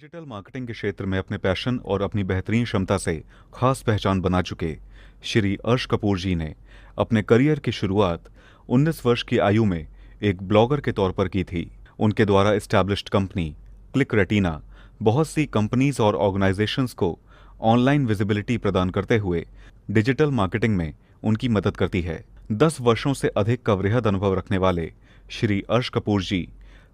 Digital marketing के क्षेत्र में अपने पैशन और अपनी बेहतरीन क्षमता से खास पहचान बना चुके श्री अर्श कपूर जी ने अपने करियर की शुरुआत 19 वर्ष की आयु में एक ब्लॉगर के तौर पर की थी। उनके द्वारा एस्टैब्लिश्ड कंपनी क्लिक रेटिना बहुत सी कंपनीज और ऑर्गेनाइजेशंस को ऑनलाइन विजिबिलिटी प्रदान करते हुए डिजिटल मार्केटिंग में उनकी मदद करती है। 10 वर्षों से अधिक का वृहद अनुभव रखने वाले Shri Arsh Kapoor ji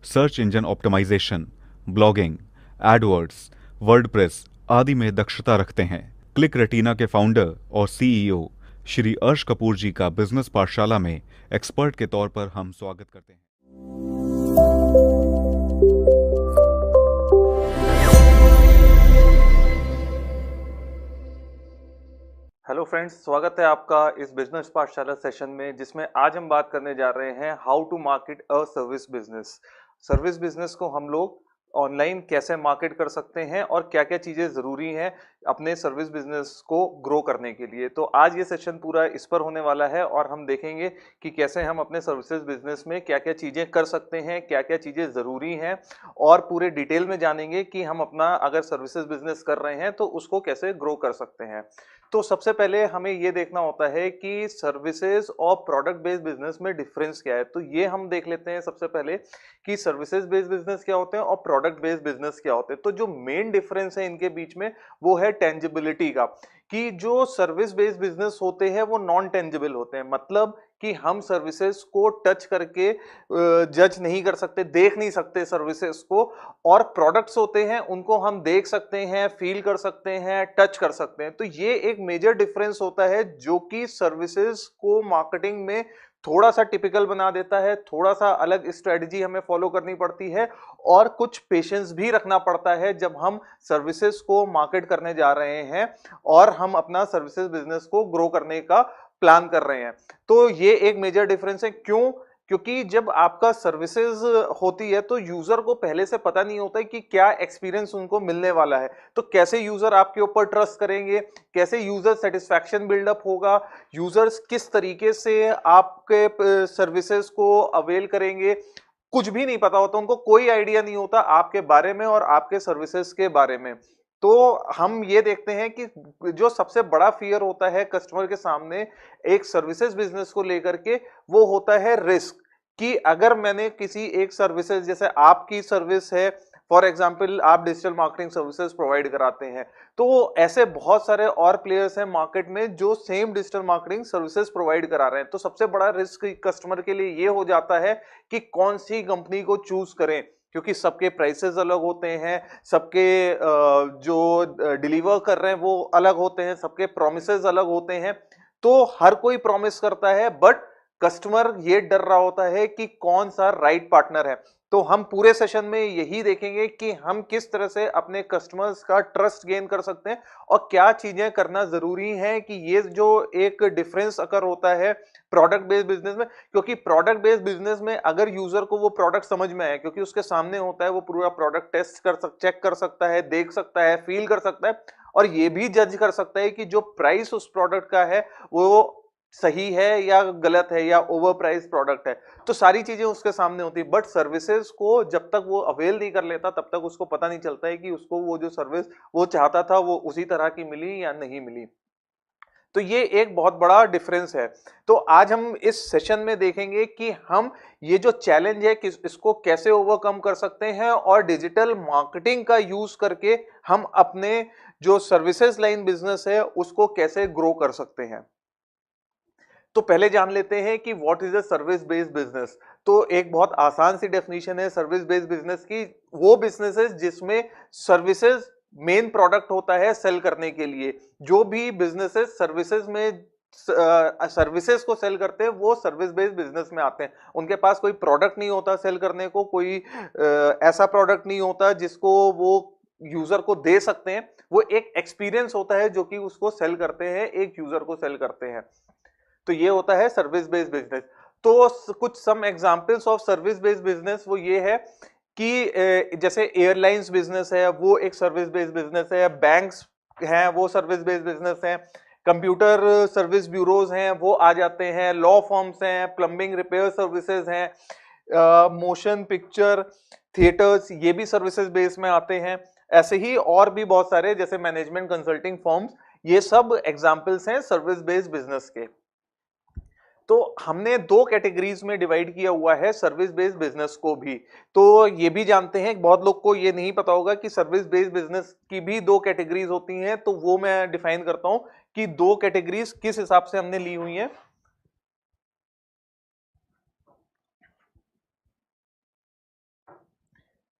search engine optimisation, blogging, AdWords, WordPress आदि में दक्षता रखते हैं। क्लिक रेटिना के फाउंडर और सीईओ श्री अर्श कपूर जी का बिजनेस पाठशाला में एक्सपर्ट के तौर पर हम स्वागत करते हैं। हेलो फ्रेंड्स, स्वागत है आपका इस बिजनेस पाठशाला सेशन में, जिसमें आज हम बात करने जा रहे हैं how to market a service business. Service business को हम लोग ऑनलाइन कैसे मार्केट कर सकते हैं और क्या क्या चीज़ें ज़रूरी हैं अपने सर्विस बिजनेस को ग्रो करने के लिए। तो आज ये सेशन पूरा इस पर होने वाला है और हम देखेंगे कि कैसे हम अपने सर्विसेज बिजनेस में क्या क्या चीज़ें कर सकते हैं, क्या क्या चीज़ें ज़रूरी हैं, और पूरे डिटेल में जानेंगे कि हम अपना अगर सर्विसेज बिजनेस कर रहे हैं तो उसको कैसे ग्रो कर सकते हैं। तो सबसे पहले हमें ये देखना होता है कि सर्विसेज और प्रोडक्ट बेस्ड बिजनेस में डिफरेंस क्या है। तो ये हम देख लेते हैं सबसे पहले कि सर्विसेज बेस्ड बिजनेस क्या होते हैं और प्रोडक्ट बेस्ड बिजनेस क्या होते हैं। तो जो मेन डिफरेंस है इनके बीच में वो है टेंजिबिलिटी का, कि जो सर्विस बेस्ड बिजनेस होते हैं वो नॉन टेंजिबल होते हैं। मतलब कि हम सर्विसेज को टच करके जज नहीं कर सकते, देख नहीं सकते सर्विसेज को, और प्रोडक्ट्स होते हैं उनको हम देख सकते हैं, फील कर सकते हैं, टच कर सकते हैं। तो ये एक मेजर डिफरेंस होता है जो कि सर्विसेज को मार्केटिंग में थोड़ा सा टिपिकल बना देता है। थोड़ा सा अलग स्ट्रेटजी हमें फॉलो करनी पड़ती है और कुछ पेशेंस भी रखना पड़ता है जब हम सर्विसेज को मार्केट करने जा रहे हैं और हम अपना सर्विसेज बिजनेस को ग्रो करने का प्लान कर रहे हैं। तो ये एक मेजर डिफरेंस है। क्यों? क्योंकि जब आपका सर्विसेज होती है तो यूजर को पहले से पता नहीं होता है कि क्या एक्सपीरियंस उनको मिलने वाला है। तो कैसे यूजर आपके ऊपर ट्रस्ट करेंगे, कैसे यूजर सेटिस्फैक्शन बिल्डअप होगा, यूजर्स किस तरीके से आपके सर्विसेज को अवेल करेंगे, कुछ भी नहीं पता होता। उनको कोई आइडिया नहीं होता आपके बारे में और आपके सर्विसेज के बारे में। तो हम ये देखते हैं कि जो सबसे बड़ा फियर होता है कस्टमर के सामने एक सर्विसेज बिजनेस को लेकर के, वो होता है रिस्क। कि अगर मैंने किसी एक सर्विसेज, जैसे आपकी सर्विस है, फॉर एग्जांपल आप डिजिटल मार्केटिंग सर्विसेज प्रोवाइड कराते हैं, तो ऐसे बहुत सारे और प्लेयर्स हैं मार्केट में जो same digital marketing services provide करा रहे हैं। तो सबसे बड़ा रिस्क कस्टमर के लिए ये हो जाता है कि कौन सी कंपनी को चूज करें, क्योंकि सबके प्राइसेस अलग होते हैं, सबके जो डिलीवर कर रहे हैं वो अलग होते हैं, सबके प्रोमिसेस अलग होते हैं। तो हर कोई प्रॉमिस करता है, बट कस्टमर ये डर रहा होता है कि कौन सा राइट पार्टनर है। तो हम पूरे सेशन में यही देखेंगे कि हम किस तरह से अपने कस्टमर्स का ट्रस्ट गेन कर सकते हैं और क्या चीजें करना जरूरी है कि ये जो एक डिफरेंस अकर होता है प्रोडक्ट बेस्ड बिजनेस में। क्योंकि प्रोडक्ट बेस्ड बिजनेस में अगर यूजर को वो प्रोडक्ट समझ में आए, क्योंकि उसके सामने होता है, वो पूरा प्रोडक्ट टेस्ट कर चेक कर सकता है, देख सकता है, फील कर सकता है, और ये भी जज कर सकता है कि जो प्राइस उस प्रोडक्ट का है वो सही है या गलत है या ओवर प्राइस प्रोडक्ट है। तो सारी चीजें उसके सामने होती है। बट सर्विसेज को जब तक वो अवेल नहीं कर लेता तब तक उसको पता नहीं चलता है कि उसको वो जो सर्विस वो चाहता था वो उसी तरह की मिली या नहीं मिली। तो ये एक बहुत बड़ा डिफरेंस है। तो आज हम इस सेशन में देखेंगे कि हम ये जो चैलेंज है कि इसको कैसे ओवरकम कर सकते हैं और डिजिटल मार्केटिंग का यूज करके हम अपने जो सर्विसेज लाइन बिजनेस है उसको कैसे ग्रो कर सकते हैं। तो पहले जान लेते हैं कि what is a service based business. तो एक बहुत आसान सी डेफिनेशन है सर्विस बेस्ड बिजनेस की। वो बिजनेसेस जिसमें सर्विसेज मेन प्रोडक्ट होता है सेल करने के लिए। जो भी बिजनेसेस सर्विसेज में सर्विसेज को सेल करते हैं वो सर्विस बेस्ड बिजनेस में आते हैं। उनके पास कोई प्रोडक्ट नहीं होता सेल करने को, कोई ऐसा प्रोडक्ट नहीं होता जिसको वो यूजर को दे सकते हैं। वो एक एक्सपीरियंस होता है जो कि उसको सेल करते हैं, एक यूजर को सेल करते हैं। तो ये होता है सर्विस बेस्ड बिजनेस। तो कुछ some examples of service based business वो ये है कि जैसे एयरलाइंस बिजनेस है वो एक सर्विस बेस्ड बिजनेस है, बैंक्स हैं वो सर्विस बेस्ड बिजनेस है, कंप्यूटर सर्विस ब्यूरोज हैं वो आ जाते हैं, लॉ फर्म्स हैं, प्लम्बिंग रिपेयर सर्विसेज हैं, मोशन पिक्चर थिएटर्स ये भी सर्विसेज बेस में आते हैं। ऐसे ही और भी बहुत सारे जैसे मैनेजमेंट कंसल्टिंग फर्म्स, ये सब एग्जांपल्स हैं सर्विस बेस्ड बिजनेस के। तो हमने दो कैटेगरीज में डिवाइड किया हुआ है सर्विस बेस्ड बिजनेस को भी। तो ये भी जानते हैं, बहुत लोग को ये नहीं पता होगा कि सर्विस बेस्ड बिजनेस की भी दो कैटेगरीज होती हैं, तो वो मैं डिफाइन करता हूं कि दो कैटेगरीज किस हिसाब से हमने ली हुई हैं।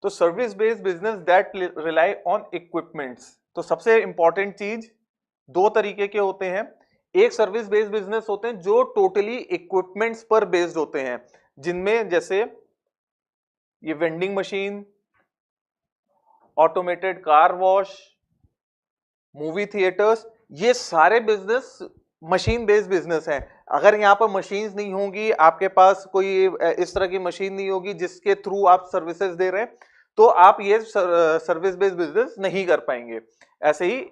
तो service based business that rely on equipments, तो सबसे इंपॉर्टेंट चीज दो तरीके के होते हैं। एक सर्विस बेस्ड बिजनेस होते हैं जो टोटली इक्विपमेंट्स पर बेस्ड होते हैं, जिनमें जैसे ये vending machine, automated car wash, movie theatres, ये सारे बिजनेस मशीन बेस्ड बिजनेस हैं। अगर यहाँ पर मशीन्स नहीं होंगी, आपके पास कोई इस तरह की मशीन नहीं होगी जिसके थ्रू आप सर्विसेज दे रहे हैं, तो आप ये सर्विस बेस्ड बिजनेस नहीं कर पाएंगे। ऐसे ही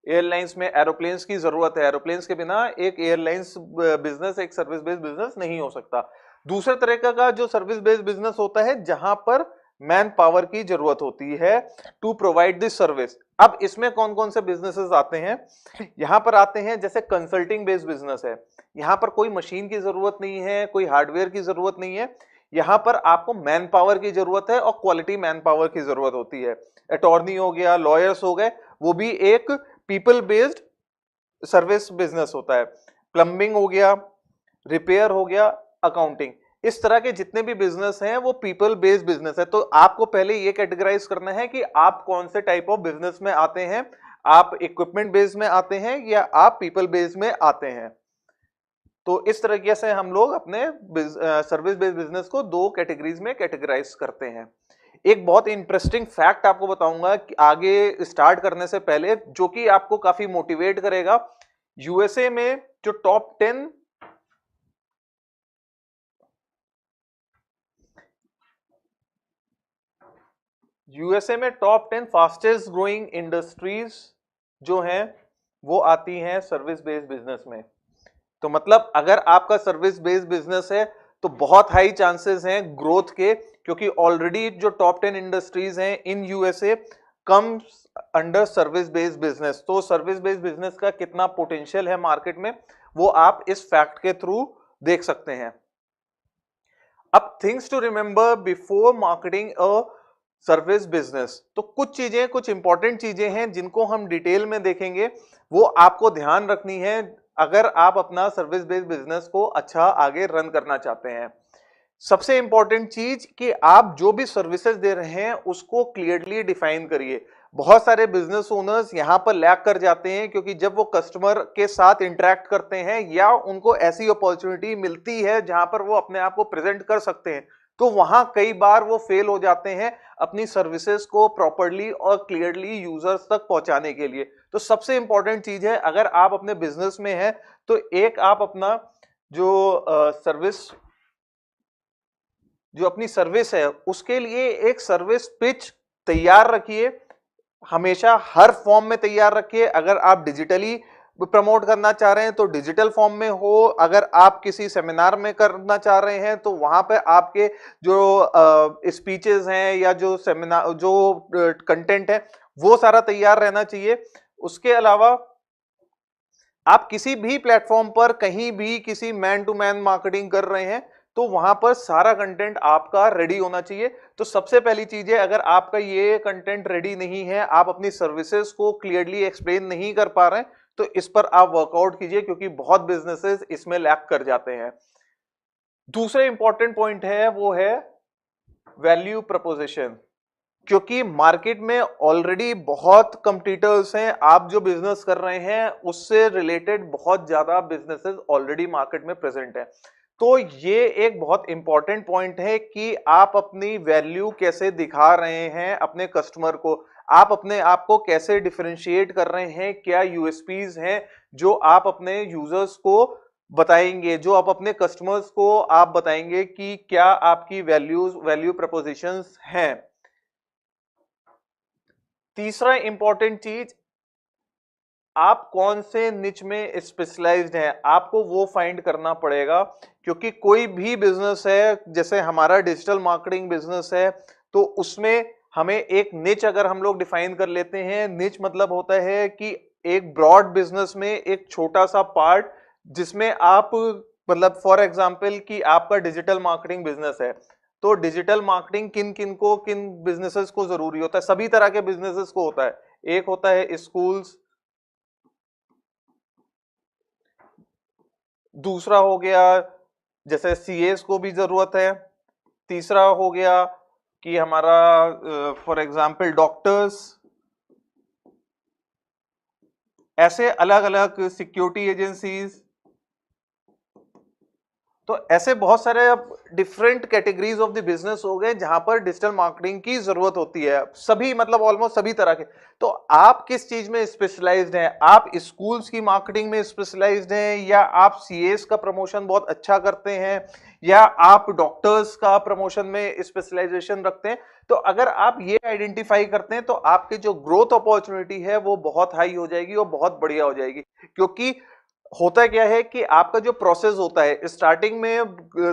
एयरलाइंस में एरोप्लेन्स की जरूरत है, एरोप्लेन्स के बिना एक एयरलाइंस बिजनेस, एक सर्विस बेस्ड बिजनेस नहीं हो सकता। दूसरे तरीके का जो सर्विस बेस्ड बिजनेस होता है जहां पर मैन पावर की जरूरत होती है टू प्रोवाइड दिस सर्विस। अब इसमें कौन कौन से बिजनेसेस आते हैं, यहां पर आते हैं जैसे कंसल्टिंग बेस्ड बिजनेस है। यहां पर कोई मशीन की जरूरत नहीं है, कोई हार्डवेयर की जरूरत नहीं है, यहां पर आपको मैन पावर की जरूरत है और क्वालिटी मैन पावर की जरूरत होती है। अटॉर्नी हो गया, लॉयर्स हो गए, वो भी एक पीपल बेस्ड सर्विस बिजनेस होता है। प्लम्बिंग हो गया, रिपेयर हो गया, अकाउंटिंग, इस तरह के जितने भी बिजनेस हैं वो पीपल बेस्ड बिजनेस है। तो आपको पहले ये कैटेगराइज करना है कि आप कौन से टाइप ऑफ बिजनेस में आते हैं, आप इक्विपमेंट बेस्ड में आते हैं या आप पीपल बेस्ड में आते हैं। तो इस तरीके से हम लोग अपने सर्विस बेस्ड बिजनेस को दो कैटेगरीज में कैटेगराइज करते हैं। एक बहुत इंटरेस्टिंग फैक्ट आपको बताऊंगा कि आगे स्टार्ट करने से पहले, जो कि आपको काफी मोटिवेट करेगा। यूएसए में जो टॉप 10 यूएसए में टॉप 10 फास्टेस्ट ग्रोइंग इंडस्ट्रीज जो हैं वो आती हैं सर्विस बेस्ड बिजनेस में। तो मतलब अगर आपका सर्विस बेस्ड बिजनेस है तो बहुत हाई चांसेस हैं ग्रोथ के, क्योंकि ऑलरेडी जो टॉप 10 इंडस्ट्रीज हैं in USA comes under service based business. तो सर्विस बेस्ड बिजनेस का कितना पोटेंशियल है मार्केट में वो आप इस फैक्ट के थ्रू देख सकते हैं। अब things to remember before marketing a service business, तो कुछ चीजें, कुछ इंपॉर्टेंट चीजें हैं जिनको हम डिटेल में देखेंगे, वो आपको ध्यान रखनी है अगर आप अपना सर्विस बेस्ड बिजनेस को अच्छा आगे रन करना चाहते हैं। सबसे इंपॉर्टेंट चीज कि आप जो भी सर्विसेज दे रहे हैं उसको क्लियरली डिफाइन करिए। बहुत सारे बिजनेस ओनर्स यहां पर लैग कर जाते हैं, क्योंकि जब वो कस्टमर के साथ इंटरेक्ट करते हैं या उनको ऐसी अपॉर्चुनिटी मिलती है जहां पर वो अपने आप को प्रेजेंट कर सकते हैं, तो वहां कई बार वो फेल हो जाते हैं अपनी सर्विसेज को प्रॉपरली और क्लियरली यूजर्स तक पहुंचाने के लिए। तो सबसे इंपॉर्टेंट चीज है, अगर आप अपने बिजनेस में हैं तो एक आप अपना जो अपनी सर्विस है उसके लिए एक सर्विस पिच तैयार रखिए, हमेशा हर फॉर्म में तैयार रखिए। अगर आप डिजिटली प्रमोट करना चाह रहे हैं तो डिजिटल फॉर्म में हो, अगर आप किसी सेमिनार में करना चाह रहे हैं तो वहां पे आपके जो स्पीचेस हैं या जो सेमिनार जो कंटेंट है वो सारा तैयार रहना चाहिए। उसके अलावा आप किसी भी प्लेटफॉर्म पर कहीं भी किसी मैन टू मैन मार्केटिंग कर रहे हैं तो वहां पर सारा कंटेंट आपका रेडी होना चाहिए। तो सबसे पहली चीज है, अगर आपका ये कंटेंट रेडी नहीं है, आप अपनी सर्विसेज को क्लियरली एक्सप्लेन नहीं कर पा रहे हैं, तो इस पर आप वर्कआउट कीजिए, क्योंकि बहुत बिजनेसेस इसमें लैग कर जाते हैं। दूसरा इंपॉर्टेंट पॉइंट है वो है वैल्यू प्रपोजिशन, क्योंकि मार्केट में ऑलरेडी बहुत कंपटीटर्स हैं। आप जो बिजनेस कर रहे हैं उससे रिलेटेड बहुत ज्यादा बिजनेसेस ऑलरेडी मार्केट में प्रेजेंट है। तो ये एक बहुत इंपॉर्टेंट पॉइंट है कि आप अपनी वैल्यू कैसे दिखा रहे हैं अपने कस्टमर को, आप अपने आप को कैसे डिफरेंशिएट कर रहे हैं, क्या यूएसपीज हैं जो आप अपने यूजर्स को बताएंगे, जो आप अपने कस्टमर्स को आप बताएंगे कि क्या आपकी वैल्यू प्रपोजिशंस हैं। तीसरा इंपॉर्टेंट चीज, आप कौन से निच में स्पेशलाइज्ड हैं, आपको वो फाइंड करना पड़ेगा। क्योंकि कोई भी बिजनेस है, जैसे हमारा डिजिटल मार्केटिंग बिजनेस है, तो उसमें हमें एक निच अगर हम लोग डिफाइन कर लेते हैं, निच मतलब होता है कि एक ब्रॉड बिजनेस में एक छोटा सा पार्ट जिसमें आप मतलब फॉर एग्जांपल कि आपका डिजिटल मार्केटिंग बिजनेस है, तो डिजिटल मार्केटिंग किन किन को, किन बिजनेसेस को जरूरी होता है, सभी तरह के बिजनेसेस को होता है। एक होता है स्कूल्स, दूसरा हो गया जैसे सीएस को भी जरूरत है, तीसरा हो गया कि हमारा फॉर एग्जांपल डॉक्टर्स, ऐसे अलग अलग सिक्योरिटी एजेंसीज। तो ऐसे बहुत सारे different categories of the business हो गए जहां पर डिजिटल मार्केटिंग की जरूरत होती है, सभी मतलब ऑलमोस्ट सभी तरह के। तो आप किस चीज में स्पेशलाइज्ड हैं? आप स्कूल्स की मार्केटिंग में स्पेशलाइज्ड हैं, या आप सीएस का प्रमोशन बहुत अच्छा करते हैं, या आप डॉक्टर्स का प्रमोशन में स्पेशलाइजेशन रखते हैं? तो अगर आप ये आइडेंटिफाई करते हैं तो आपकी जो ग्रोथ अपॉर्चुनिटी है वो बहुत हाई हो जाएगी और बहुत बढ़िया हो जाएगी। क्योंकि होता क्या है कि आपका जो प्रोसेस होता है स्टार्टिंग में,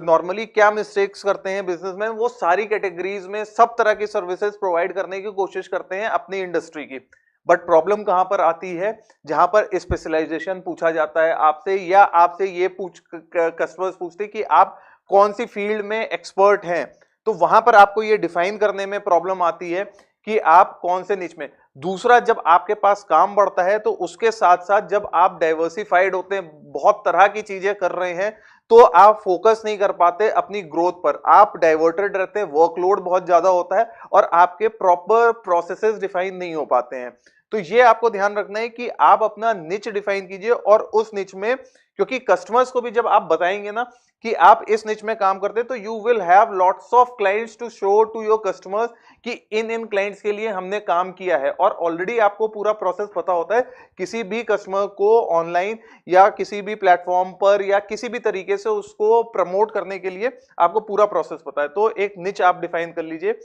नॉर्मली क्या मिस्टेक्स करते हैं बिजनेसमैन, वो सारी कैटेगरीज में सब तरह की सर्विसेज प्रोवाइड करने की कोशिश करते हैं अपनी इंडस्ट्री की। बट प्रॉब्लम कहां पर आती है? जहां पर स्पेशलाइजेशन पूछा जाता है आपसे, या आपसे ये कस्टमर्स पूछते हैं कि आप कौन सी फील्ड में एक्सपर्ट हैं, तो वहां पर आपको ये डिफाइन करने में प्रॉब्लम आती है कि आप कौन से निच में। दूसरा, जब आपके पास काम बढ़ता है तो उसके साथ साथ जब आप डाइवर्सिफाइड होते हैं, बहुत तरह की चीजें कर रहे हैं, तो आप फोकस नहीं कर पाते अपनी ग्रोथ पर, आप डाइवर्टेड रहते हैं, वर्कलोड बहुत ज्यादा होता है और आपके प्रॉपर प्रोसेसेस डिफाइन नहीं हो पाते हैं। तो ये आपको ध्यान रखना है कि आप अपना निच डिफाइन कीजिए, और उस निच में, क्योंकि कस्टमर्स को भी जब आप बताएंगे ना कि आप इस निच में काम करते हैं, तो you will have lots of clients to show to your customers कि इन इन क्लाइंट्स के लिए हमने काम किया है, और ऑलरेडी आपको पूरा प्रोसेस पता होता है। किसी भी कस्टमर को ऑनलाइन या किसी भी प्लेटफॉर्म पर या किसी भी तरीके से उसको प्रमोट करने के लिए आपको पूरा प्रोसेस पता है। तो एक निच आप डिफाइन कर लीजिए।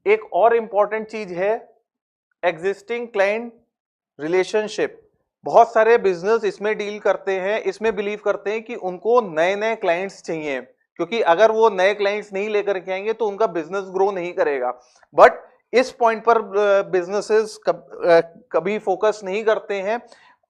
एक और इंपॉर्टेंट चीज है एग्जिस्टिंग क्लाइंट रिलेशनशिप। बहुत सारे बिजनेस इसमें डील करते हैं, इसमें बिलीव करते हैं कि उनको नए नए क्लाइंट्स चाहिए, क्योंकि अगर वो नए क्लाइंट्स नहीं लेकर के आएंगे तो उनका बिजनेस ग्रो नहीं करेगा। बट इस पॉइंट पर बिजनेसेस कभी फोकस नहीं करते हैं,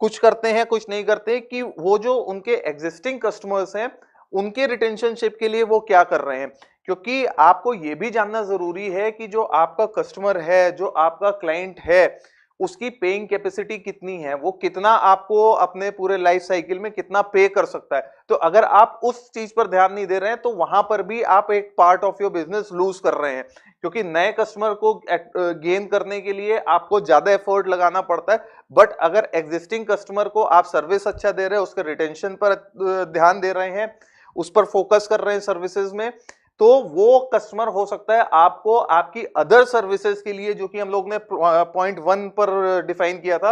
कुछ करते हैं कुछ नहीं करते, कि वो जो उनके एग्जिस्टिंग कस्टमर्स हैं उनके रिटेंशनशिप के लिए वो क्या कर रहे हैं। क्योंकि आपको ये भी जानना जरूरी है कि जो आपका कस्टमर है, जो आपका क्लाइंट है, उसकी पेइंग कैपेसिटी कितनी है, वो कितना आपको अपने पूरे लाइफ साइकिल में कितना पे कर सकता है। तो अगर आप उस चीज पर ध्यान नहीं दे रहे हैं तो वहां पर भी आप एक part of your business lose कर रहे हैं, क्योंकि नए कस्टमर को गेन करने के लिए आपको ज्यादा एफर्ट लगाना पड़ता है। बट अगर एग्जिस्टिंग कस्टमर को आप सर्विस अच्छा दे रहे हैं, उसके रिटेंशन पर ध्यान दे रहे हैं, उस पर फोकस कर रहे हैं सर्विसेज में, तो वो कस्टमर हो सकता है आपको आपकी अदर सर्विसेज के लिए, जो कि हम लोग ने पॉइंट 1 पर डिफाइन किया था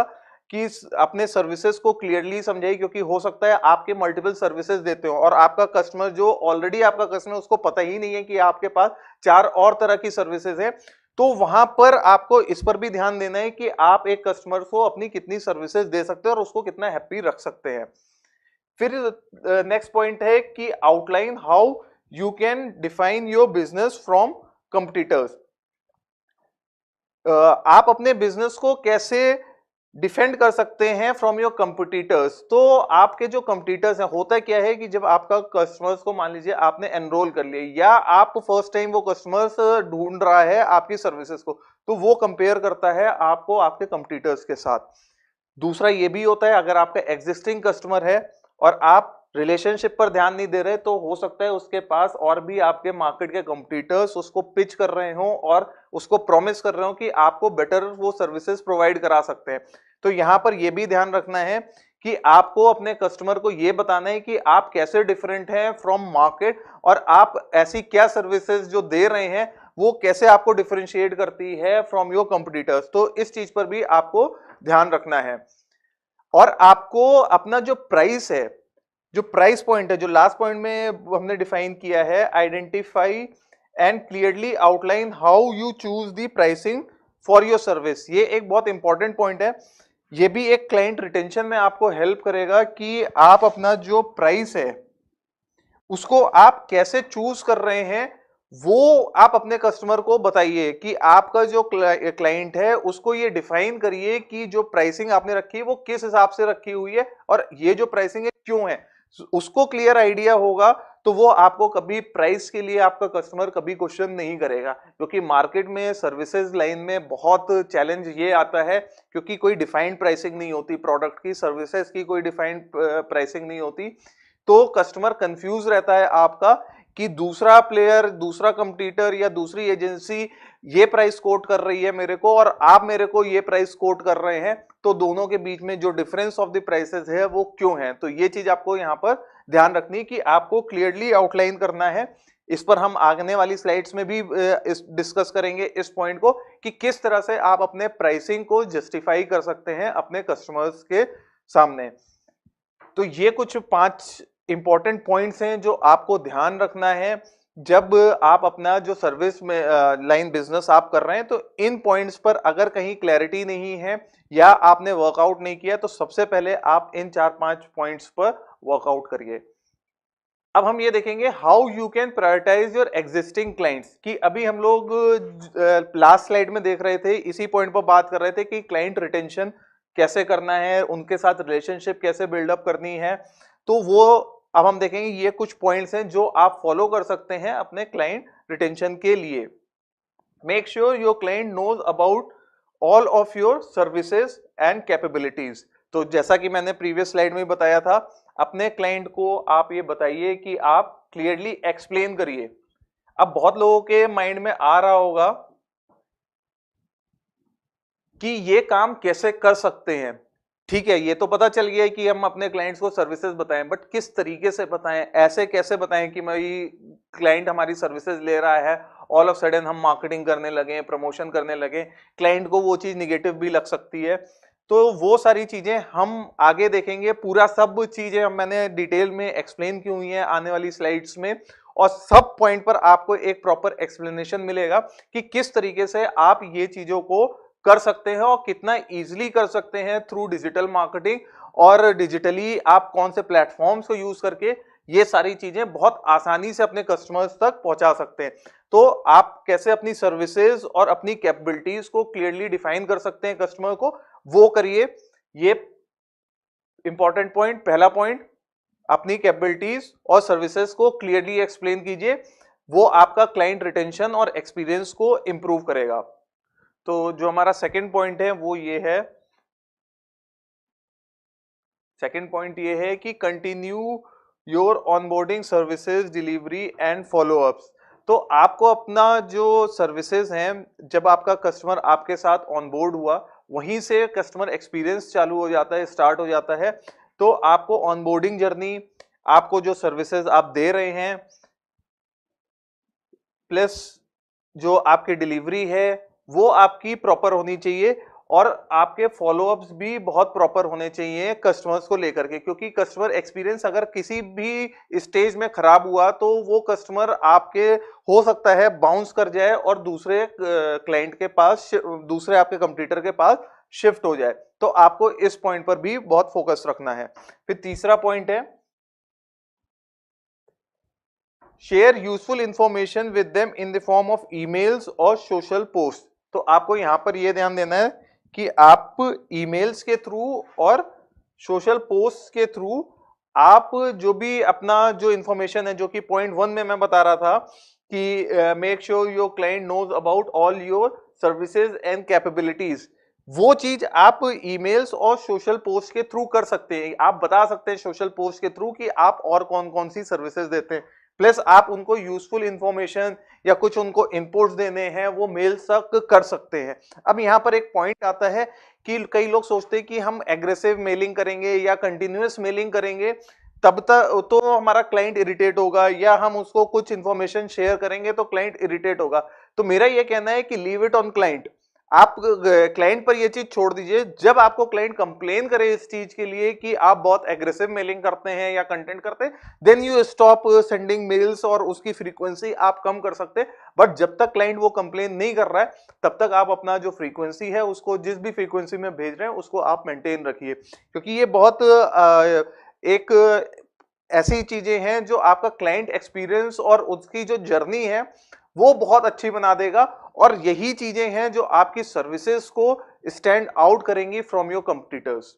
कि अपने सर्विसेज को क्लियरली समझाइए, क्योंकि हो सकता है आपके मल्टीपल सर्विसेज देते हो और आपका कस्टमर जो ऑलरेडी आपका कस्टमर, उसको पता ही नहीं है कि आपके पास 4 और तरह की सर्विसेज है। तो वहां पर आपको इस पर भी ध्यान देना है कि आप एक कस्टमर को अपनी कितनी सर्विसेज दे सकते हैं और उसको कितना हैप्पी रख सकते हैं। फिर नेक्स्ट पॉइंट है कि outline how you can define your business from competitors. आप अपने बिजनेस को कैसे डिफेंड कर सकते हैं फ्रॉम योर कंपटीटर्स। तो आपके जो कंपटीटर्स हैं, होता क्या है कि जब आपका कस्टमर्स को, मान लीजिए आपने एनरोल कर लिया, या आप फर्स्ट टाइम वो कस्टमर्स ढूंढ रहा है आपकी सर्विसेज को, तो वो कंपेयर करता है आपको आपके कंपटीटर्स के साथ। दूसरा ये भी होता है, अगर आपका एग्जिस्टिंग कस्टमर है और आप रिलेशनशिप पर ध्यान नहीं दे रहे, तो हो सकता है उसके पास और भी आपके मार्केट के कंपटीटर्स उसको पिच कर रहे हो और उसको प्रॉमिस कर रहे हो कि आपको बेटर वो सर्विसेज प्रोवाइड करा सकते हैं। तो यहां पर यह भी ध्यान रखना है कि आपको अपने कस्टमर को यह बताना है कि आप कैसे डिफरेंट हैं फ्रॉम मार्केट, और आप ऐसी क्या सर्विसेज जो दे रहे हैं वो कैसे आपको डिफरेंशिएट करती है फ्रॉम योर कंपटीटर्स। तो इस चीज पर भी आपको ध्यान रखना है। और आपको अपना जो प्राइस है, जो प्राइस पॉइंट है, जो लास्ट पॉइंट में हमने डिफाइन किया है, identify and clearly outline how you choose the pricing for your service. ये एक बहुत इंपॉर्टेंट पॉइंट है। ये भी एक क्लाइंट रिटेंशन में आपको हेल्प करेगा कि आप अपना जो प्राइस है उसको आप कैसे चूज कर रहे हैं वो आप अपने कस्टमर को बताइए कि आपका जो क्लाइंट है उसको ये डिफाइन करिए कि जो प्राइसिंग आपने रखी है वो किस हिसाब से रखी हुई है और ये जो प्राइसिंग है क्यों है, उसको क्लियर आइडिया होगा तो वो आपको कभी प्राइस के लिए आपका कस्टमर कभी क्वेश्चन नहीं करेगा। क्योंकि मार्केट में सर्विसेज लाइन में बहुत चैलेंज ये आता है क्योंकि कोई डिफाइंड प्राइसिंग नहीं होती, प्रोडक्ट की सर्विसेज की कोई डिफाइंड प्राइसिंग नहीं होती, तो कस्टमर कंफ्यूज रहता है आपका कि दूसरा प्लेयर, दूसरा कंपटीटर या दूसरी एजेंसी ये प्राइस कोट कर रही है मेरे को और आप मेरे को ये प्राइस कोट कर रहे हैं, तो दोनों के बीच में जो डिफरेंस ऑफ द प्राइसेस है वो क्यों है। तो ये चीज आपको यहाँ पर ध्यान रखनी कि आपको क्लियरली आउटलाइन करना है। इस पर हम आगने वाली स्लाइड्स में भी डिस्कस करेंगे इस पॉइंट को कि किस तरह से आप अपने प्राइसिंग को जस्टिफाई कर सकते हैं अपने कस्टमर्स के सामने। तो ये कुछ 5 इंपॉर्टेंट पॉइंट्स हैं जो आपको ध्यान रखना है जब आप अपना जो सर्विस में लाइन बिजनेस आप कर रहे हैं। तो इन पॉइंट्स पर अगर कहीं क्लैरिटी नहीं है या आपने वर्कआउट नहीं किया तो सबसे पहले आप इन 4-5 पॉइंट्स पर वर्कआउट करिए। अब हम ये देखेंगे how you can prioritise your existing clients, कि अभी हम लोग लास्ट स्लाइड में देख रहे थे, इसी पॉइंट पर बात कर रहे थे कि क्लाइंट रिटेंशन कैसे करना है, उनके साथ रिलेशनशिप कैसे बिल्डअप करनी है। तो वो अब हम देखेंगे ये कुछ पॉइंट्स हैं जो आप फॉलो कर सकते हैं अपने क्लाइंट रिटेंशन के लिए। Make sure your client knows about all of your services and capabilities. तो जैसा कि मैंने प्रीवियस स्लाइड में बताया था, अपने क्लाइंट को आप ये बताइए कि आप क्लियरली एक्सप्लेन करिए। अब बहुत लोगों के माइंड में आ रहा होगा कि ये काम कैसे कर सकते हैं। ठीक है, ये तो पता चल गया है कि हम अपने क्लाइंट्स को सर्विसेज बताएं, बट किस तरीके से बताएं, ऐसे कैसे बताएं कि भाई क्लाइंट हमारी सर्विसेज ले रहा है, ऑल ऑफ सडन हम मार्केटिंग करने लगे, प्रमोशन करने लगे, क्लाइंट को वो चीज निगेटिव भी लग सकती है। तो वो सारी चीजें हम आगे देखेंगे, पूरा सब चीजें हम मैंने डिटेल में एक्सप्लेन की हुई है आने वाली स्लाइड्स में, और सब पॉइंट पर आपको एक प्रॉपर एक्सप्लेनेशन मिलेगा कि किस तरीके से आप ये चीजों को कर सकते हैं और कितना इजीली कर सकते हैं थ्रू डिजिटल मार्केटिंग, और डिजिटली आप कौन से प्लेटफॉर्म्स को यूज करके ये सारी चीजें बहुत आसानी से अपने कस्टमर्स तक पहुंचा सकते हैं। तो आप कैसे अपनी सर्विसेज और अपनी कैपेबिलिटीज को क्लियरली डिफाइन कर सकते हैं कस्टमर को, वो करिए। ये इंपॉर्टेंट पॉइंट, पहला पॉइंट, अपनी कैपेबिलिटीज और सर्विसेज को क्लियरली एक्सप्लेन कीजिए, वो आपका क्लाइंट रिटेंशन और एक्सपीरियंस को इंप्रूव करेगा। तो जो हमारा सेकंड पॉइंट है वो ये है, सेकंड पॉइंट ये है कि continue your onboarding services delivery and follow-ups. तो आपको अपना जो सर्विसेज हैं, जब आपका कस्टमर आपके साथ ऑनबोर्ड हुआ वहीं से कस्टमर एक्सपीरियंस चालू हो जाता है, स्टार्ट हो जाता है। तो आपको ऑनबोर्डिंग जर्नी, आपको जो सर्विसेज आप दे रहे हैं, प्लस जो आपकी डिलीवरी है वो आपकी प्रॉपर होनी चाहिए, और आपके फॉलोअप्स भी बहुत प्रॉपर होने चाहिए कस्टमर्स को लेकर के। क्योंकि कस्टमर एक्सपीरियंस अगर किसी भी स्टेज में खराब हुआ तो वो कस्टमर आपके हो सकता है बाउंस कर जाए और दूसरे क्लाइंट के पास, दूसरे आपके कंपटीटर के पास शिफ्ट हो जाए। तो आपको इस पॉइंट पर भी बहुत फोकस रखना है। फिर तीसरा पॉइंट है, share useful information with them in the form of emails और सोशल पोस्ट। तो आपको यहां पर यह ध्यान देना है कि आप ईमेल्स के थ्रू और सोशल पोस्ट के थ्रू आप जो भी अपना जो इंफॉर्मेशन है, जो कि पॉइंट 1 में मैं बता रहा था कि make sure your client knows about all your services and capabilities, वो चीज आप ईमेल्स और सोशल पोस्ट के थ्रू कर सकते हैं। आप बता सकते हैं सोशल पोस्ट के थ्रू कि आप और कौन कौन सी सर्विसेज देते हैं, प्लस आप उनको यूजफुल इंफॉर्मेशन या कुछ उनको इनपुट्स देने हैं वो मेल्स तक कर सकते हैं। अब यहाँ पर एक पॉइंट आता है कि कई लोग सोचते हैं कि हम एग्रेसिव मेलिंग करेंगे या कंटिन्यूअस मेलिंग करेंगे तब तक तो हमारा क्लाइंट इरिटेट होगा, या हम उसको कुछ इंफॉर्मेशन शेयर करेंगे तो क्लाइंट इरिटेट होगा। तो मेरा यह कहना है कि लीव इट ऑन क्लाइंट, आप क्लाइंट पर ये चीज छोड़ दीजिए। जब आपको क्लाइंट कंप्लेन करे इस चीज के लिए कि आप बहुत एग्रेसिव मेलिंग करते हैं या कंटेंट करते हैं, then you stop sending mails और उसकी फ्रीक्वेंसी आप कम कर सकते हैं। बट जब तक क्लाइंट वो कंप्लेन नहीं कर रहा है तब तक आप अपना जो फ्रीक्वेंसी है उसको, जिस भी फ्रीक्वेंसी में भेज रहे हैं उसको आप मेंटेन रखिए। क्योंकि ये बहुत एक ऐसी चीजें हैं जो आपका क्लाइंट एक्सपीरियंस और उसकी जो जर्नी है वो बहुत अच्छी बना देगा। और यही चीजें हैं जो आपकी सर्विसेज को स्टैंड आउट करेंगी from your competitors.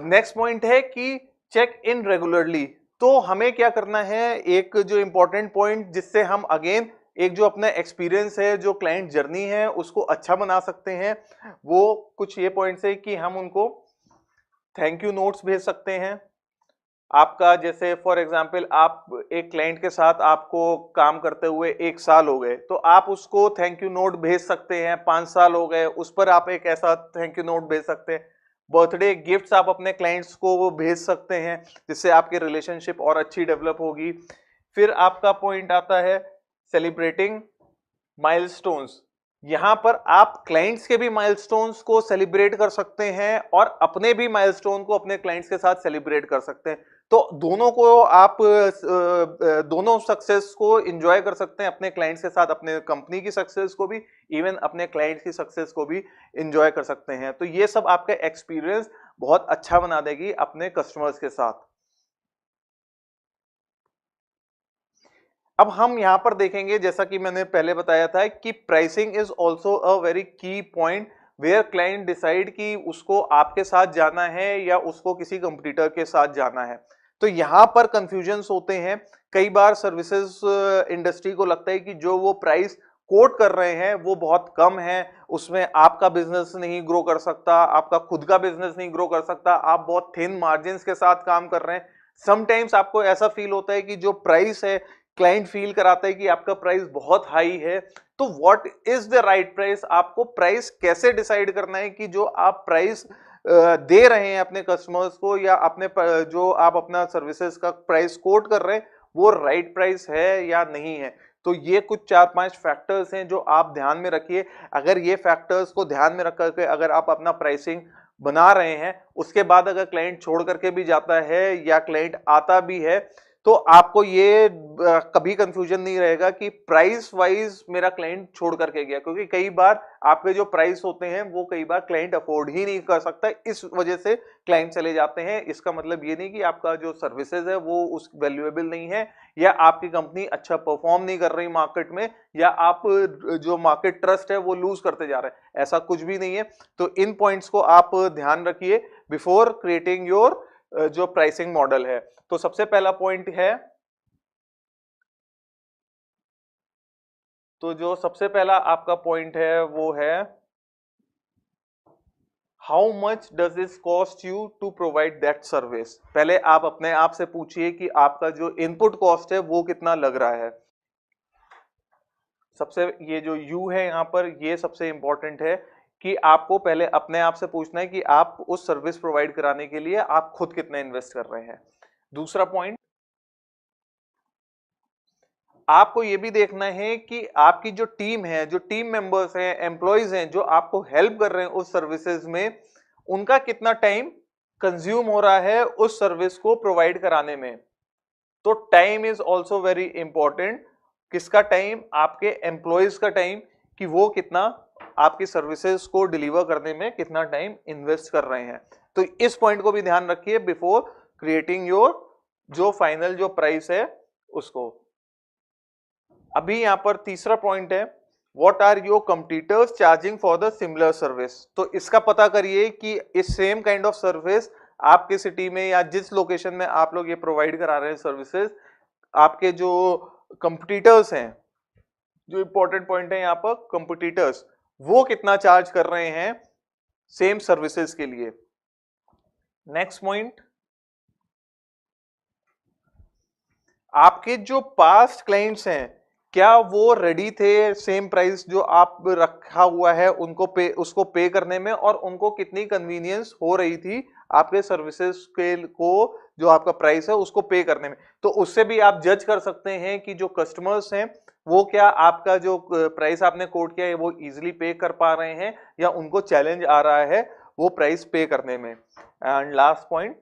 Next point है कि चेक इन रेगुलरली। तो हमें क्या करना है, एक जो इंपॉर्टेंट पॉइंट जिससे हम अगेन एक जो अपना एक्सपीरियंस है, जो क्लाइंट जर्नी है उसको अच्छा बना सकते हैं, वो कुछ ये पॉइंट्स है कि हम उनको थैंक यू नोट्स भेज सकते हैं। आपका जैसे फॉर एग्जांपल आप एक क्लाइंट के साथ आपको काम करते हुए 1 साल हो गए, तो आप उसको थैंक यू नोट भेज सकते हैं। 5 साल हो गए, उस पर आप एक ऐसा थैंक यू नोट भेज सकते हैं। बर्थडे गिफ्ट्स आप अपने क्लाइंट्स को वो भेज सकते हैं, जिससे आपकी रिलेशनशिप और अच्छी डेवलप होगी। फिर आपका पॉइंट आता है सेलिब्रेटिंग माइलस्टोन्स। यहां पर आप क्लाइंट्स के भी माइलस्टोन्स को सेलिब्रेट कर सकते हैं और अपने भी माइलस्टोन को अपने क्लाइंट्स के साथ सेलिब्रेट कर सकते हैं। तो दोनों को आप दोनों सक्सेस को एंजॉय कर सकते हैं, अपने क्लाइंट्स के साथ अपने कंपनी की सक्सेस को भी, इवन अपने क्लाइंट्स की सक्सेस को भी एंजॉय कर सकते हैं। तो ये सब आपका एक्सपीरियंस बहुत अच्छा बना देगी अपने कस्टमर्स के साथ। अब हम यहां पर देखेंगे, जैसा कि मैंने पहले बताया था, कि pricing is also a very की पॉइंट वेयर क्लाइंट डिसाइड कि उसको आपके साथ जाना है या उसको किसी कंपटीटर के साथ जाना है। तो यहां पर कंफ्यूजन्स होते हैं। कई बार सर्विसेज इंडस्ट्री को लगता है कि जो वो प्राइस कोट कर रहे हैं वो बहुत कम है, उसमें आपका बिजनेस नहीं ग्रो कर सकता, आपका खुद का बिजनेस नहीं ग्रो कर सकता, आप बहुत थिन मार्जिन के साथ काम कर रहे हैं। समटाइम्स आपको ऐसा फील होता है कि जो प्राइस है, क्लाइंट फील कराता है कि आपका प्राइस बहुत हाई है। तो what is the right price, आपको प्राइस कैसे डिसाइड करना है कि जो आप प्राइस दे रहे हैं अपने कस्टमर्स को, या अपने जो आप अपना सर्विसेज का प्राइस कोट कर रहे हैं वो राइट प्राइस है या नहीं है। तो ये कुछ 4-5 फैक्टर्स हैं जो आप ध्यान में रखिए। अगर ये फैक्टर्स को ध्यान में रख करके अगर आप अपना प्राइसिंग बना रहे हैं, उसके बाद अगर क्लाइंट छोड़ करके भी जाता है या क्लाइंट आता भी है, तो आपको ये कभी कंफ्यूजन नहीं रहेगा कि प्राइस वाइज मेरा क्लाइंट छोड़ करके गया, क्योंकि कई बार आपके जो प्राइस होते हैं वो कई बार क्लाइंट अफोर्ड ही नहीं कर सकता, इस वजह से क्लाइंट चले जाते हैं। इसका मतलब ये नहीं कि आपका जो सर्विसेज है वो उस वैल्यूएबल नहीं है, या आपकी कंपनी अच्छा परफॉर्म नहीं कर रही मार्केट में, या आप जो मार्केट ट्रस्ट है वो लूज करते जा रहे हैं, ऐसा कुछ भी नहीं है। तो इन पॉइंट्स को आप ध्यान रखिए बिफोर क्रिएटिंग योर जो प्राइसिंग मॉडल है। तो सबसे पहला पॉइंट है, तो जो सबसे पहला आपका पॉइंट है वो है how much does this cost you to provide that service. पहले आप अपने आप से पूछिए कि आपका जो इनपुट कॉस्ट है वो कितना लग रहा है। सबसे ये जो यू है यहाँ पर, ये सबसे इंपॉर्टेंट है कि आपको पहले अपने आप से पूछना है कि आप उस सर्विस प्रोवाइड कराने के लिए आप खुद कितना इन्वेस्ट कर रहे हैं। दूसरा पॉइंट, आपको यह भी देखना है कि आपकी जो टीम है, जो टीम मेंबर्स हैं, एम्प्लॉयज हैं, जो आपको हेल्प कर रहे हैं उस सर्विसेज में, उनका कितना टाइम कंज्यूम हो रहा है उस सर्विस को प्रोवाइड कराने में। तो time is also very important. किसका टाइम? आपके एम्प्लॉयज का टाइम, कि वो कितना आपकी सर्विसेज को डिलीवर करने में कितना टाइम इन्वेस्ट कर रहे हैं। तो इस पॉइंट को भी ध्यान रखिए बिफोर क्रिएटिंग योर जो फाइनल जो प्राइस है उसको। अभी यहां पर तीसरा पॉइंट है, what are your competitors charging for the similar service. तो इसका पता करिए कि इस सेम काइंड ऑफ सर्विस आपके सिटी में या जिस लोकेशन में आप लोग ये प्रोवाइड करा रहे हैं सर्विसेज, आपके जो कंपटीटर्स हैं, जो इंपॉर्टेंट पॉइंट है यहाँ पर कंपटीटर्स, वो कितना चार्ज कर रहे हैं सेम सर्विसेज के लिए। नेक्स्ट पॉइंट, आपके जो पास्ट क्लाइंट्स हैं क्या वो रेडी थे सेम प्राइस जो आप रखा हुआ है उनको उसको पे करने में, और उनको कितनी कन्वीनियंस हो रही थी आपके सर्विसेज के को जो आपका प्राइस है उसको पे करने में। तो उससे भी आप जज कर सकते हैं कि जो कस्टमर्स हैं वो क्या आपका जो प्राइस आपने कोट किया है वो इजीली पे कर पा रहे हैं, या उनको चैलेंज आ रहा है वो प्राइस पे करने में। एंड लास्ट पॉइंट,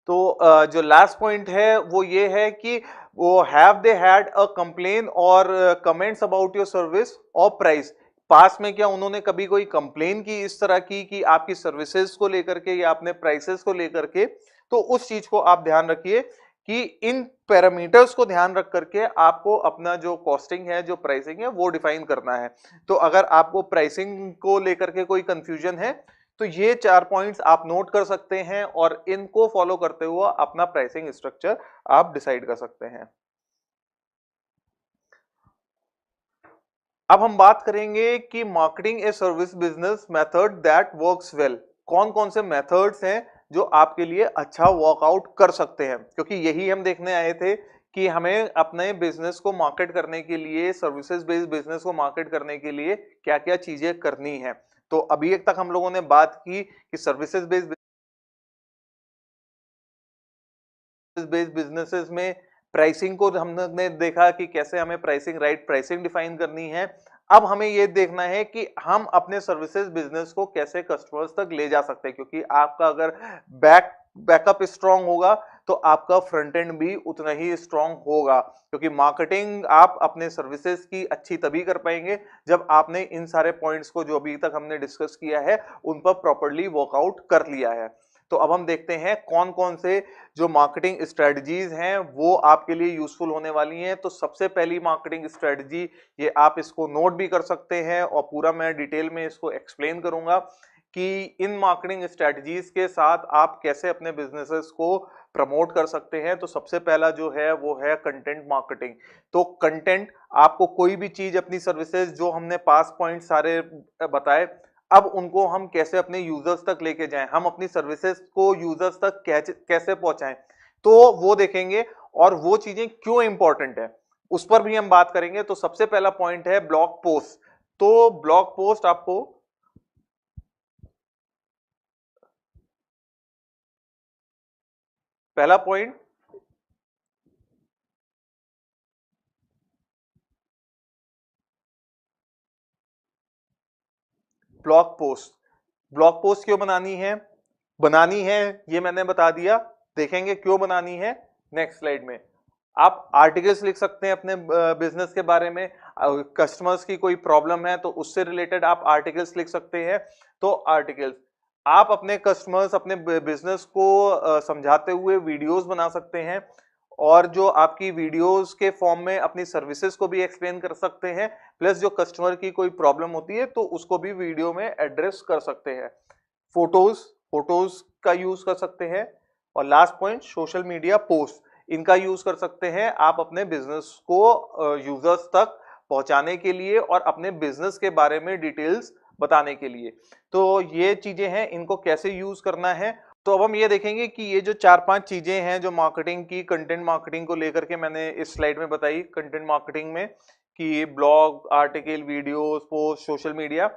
तो जो लास्ट पॉइंट है वो ये है कि वो have they had a complain और कमेंट्स अबाउट योर सर्विस और प्राइस। पास में क्या उन्होंने कभी कोई कंप्लेन की इस तरह की कि आपकी सर्विसेज को लेकर के या अपने प्राइसेस को लेकर के, तो उस चीज को आप ध्यान रखिए कि इन पैरामीटर्स को ध्यान रख करके आपको अपना जो कॉस्टिंग है, जो प्राइसिंग है, वो डिफाइन करना है। तो अगर आपको प्राइसिंग को लेकर के कोई कंफ्यूजन है तो ये 4 पॉइंट्स आप नोट कर सकते हैं और इनको फॉलो करते हुए अपना प्राइसिंग स्ट्रक्चर आप डिसाइड कर सकते हैं। अब हम बात करेंगे कि marketing a service business method that works well. कौन कौन से मेथड्स हैं जो आपके लिए अच्छा वर्कआउट कर सकते हैं, क्योंकि यही हम देखने आए थे कि हमें अपने बिजनेस को मार्केट करने के लिए, सर्विसेज बेस्ड बिजनेस को मार्केट करने के लिए क्या क्या चीजें करनी है। तो अभी एक तक हम लोगों ने बात की कि सर्विसेज बेस्ड बिजनेसेस में प्राइसिंग को हमने देखा कि कैसे हमें प्राइसिंग, राइट प्राइसिंग डिफाइन करनी है। अब हमें ये देखना है कि हम अपने सर्विसेज बिजनेस को कैसे कस्टमर्स तक ले जा सकते हैं, क्योंकि आपका अगर बैकअप स्ट्रांग होगा तो आपका फ्रंट एंड भी उतना ही स्ट्रांग होगा, क्योंकि मार्केटिंग आप अपने सर्विसेज की अच्छी तभी कर पाएंगे जब आपने इन सारे पॉइंट्स को जो अभी तक हमने डिस्कस किया है उन पर प्रॉपर्ली वर्कआउट कर लिया है। तो अब हम देखते हैं कौन कौन से जो मार्केटिंग स्ट्रेटजीज हैं वो आपके लिए यूजफुल होने वाली हैं। तो सबसे पहली मार्केटिंग स्ट्रेटजी, ये आप इसको नोट भी कर सकते हैं और पूरा मैं डिटेल में इसको एक्सप्लेन करूंगा कि इन मार्केटिंग स्ट्रेटजीज के साथ आप कैसे अपने बिजनेसेस को प्रमोट कर सकते हैं। तो सबसे पहला जो है वो है कंटेंट मार्केटिंग। तो कंटेंट, आपको कोई भी चीज, अपनी सर्विसेज जो हमने पास पॉइंट सारे बताए, अब उनको हम कैसे अपने यूजर्स तक लेके जाएं, हम अपनी सर्विसेज को यूजर्स तक कैसे पहुंचाएं, तो वो देखेंगे और वो चीजें क्यों इंपॉर्टेंट है उस पर भी हम बात करेंगे। तो सबसे पहला पॉइंट है ब्लॉग पोस्ट। तो ब्लॉग पोस्ट आपको, पहला point, blog post. Blog post क्यों बनानी है ये मैंने बता दिया, देखेंगे क्यों बनानी है नेक्स्ट स्लाइड में। आप आर्टिकल्स लिख सकते हैं अपने बिजनेस के बारे में, कस्टमर्स की कोई प्रॉब्लम है तो उससे रिलेटेड आप आर्टिकल्स लिख सकते हैं। तो आर्टिकल्स, आप अपने कस्टमर्स, अपने बिजनेस को समझाते हुए वीडियोस बना सकते हैं, और जो आपकी वीडियोस के फॉर्म में अपनी सर्विसेज को भी एक्सप्लेन कर सकते हैं, प्लस जो कस्टमर की कोई प्रॉब्लम होती है तो उसको भी वीडियो में एड्रेस कर सकते हैं। फोटोज, फोटोज का यूज कर सकते हैं। और last point, social media post, इनका यूज कर सकते हैं आप अपने बिजनेस को यूजर्स तक पहुंचाने के लिए और अपने बिजनेस के बारे में डिटेल्स बताने के लिए। तो ये चीजें हैं, इनको कैसे यूज करना है। तो अब हम ये देखेंगे कि ये जो 4-5 चीजें हैं जो मार्केटिंग की, कंटेंट मार्केटिंग को लेकर के मैंने इस स्लाइड में बताई, कंटेंट मार्केटिंग में कि blog, article, videos, post, social media,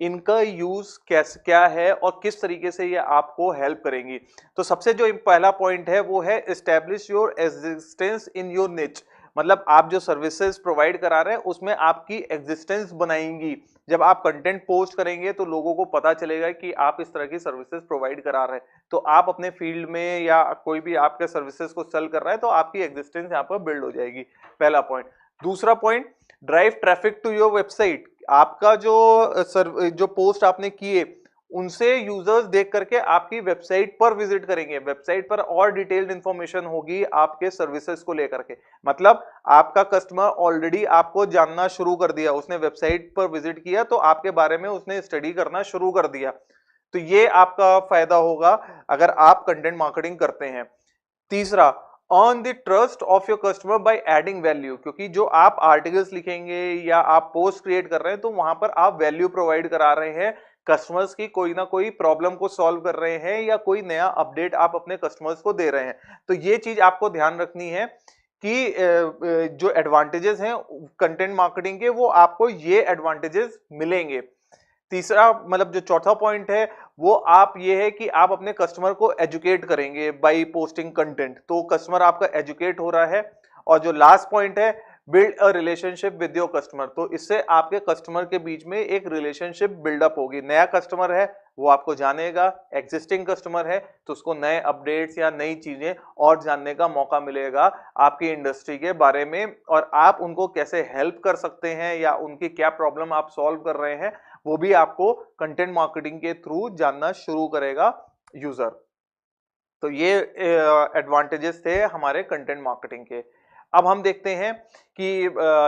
इनका यूज कैसे, क्या है और किस तरीके से ये आपको हेल्प करेंगी। तो सबसे जो पहला पॉइंट है वो है establish your existence in your निच। मतलब आप जो सर्विसेज प्रोवाइड करा रहे हैं उसमें आपकी एग्जिस्टेंस बनाएंगी। जब आप कंटेंट पोस्ट करेंगे तो लोगों को पता चलेगा कि आप इस तरह की सर्विसेज प्रोवाइड करा रहे हैं, तो आप अपने फील्ड में या कोई भी आपके सर्विसेज को सेल कर रहा है तो आपकी एग्जिस्टेंस यहाँ पर बिल्ड हो जाएगी, पहला पॉइंट। दूसरा point, drive traffic to your website. आपका जो पोस्ट आपने किए उनसे यूजर्स देख करके आपकी वेबसाइट पर विजिट करेंगे, वेबसाइट पर और डिटेल्ड इंफॉर्मेशन होगी आपके सर्विसेज को लेकर के। मतलब आपका कस्टमर ऑलरेडी आपको जानना शुरू कर दिया, उसने वेबसाइट पर विजिट किया तो आपके बारे में उसने स्टडी करना शुरू कर दिया। तो ये आपका फायदा होगा अगर आप कंटेंट मार्केटिंग करते हैं। तीसरा, earn the trust of your customer by adding value. क्योंकि जो आप आर्टिकल्स लिखेंगे या आप पोस्ट क्रिएट कर रहे हैं तो वहां पर आप वैल्यू प्रोवाइड करा रहे हैं, कस्टमर्स की कोई ना कोई प्रॉब्लम को सॉल्व कर रहे हैं या कोई नया अपडेट आप अपने कस्टमर्स को दे रहे हैं। तो ये चीज आपको ध्यान रखनी है कि जो एडवांटेजेस हैं कंटेंट मार्केटिंग के, वो आपको ये एडवांटेजेस मिलेंगे। तीसरा, मतलब जो चौथा पॉइंट है वो आप ये है कि आप अपने कस्टमर को एजुकेट करेंगे बाय पोस्टिंग कंटेंट, तो कस्टमर आपका एजुकेट हो रहा है। और जो लास्ट पॉइंट है, build a relationship with your customer. तो इससे आपके कस्टमर के बीच में एक रिलेशनशिप बिल्डअप होगी। नया कस्टमर है वो आपको जानेगा, एग्जिस्टिंग कस्टमर है तो उसको नए अपडेट्स या नई चीजें और जानने का मौका मिलेगा आपकी इंडस्ट्री के बारे में, और आप उनको कैसे हेल्प कर सकते हैं या उनकी क्या प्रॉब्लम आप सॉल्व कर रहे हैं वो भी आपको कंटेंट मार्केटिंग के थ्रू जानना शुरू करेगा यूजर। तो ये एडवांटेजेस थे हमारे कंटेंट मार्केटिंग के। अब हम देखते हैं कि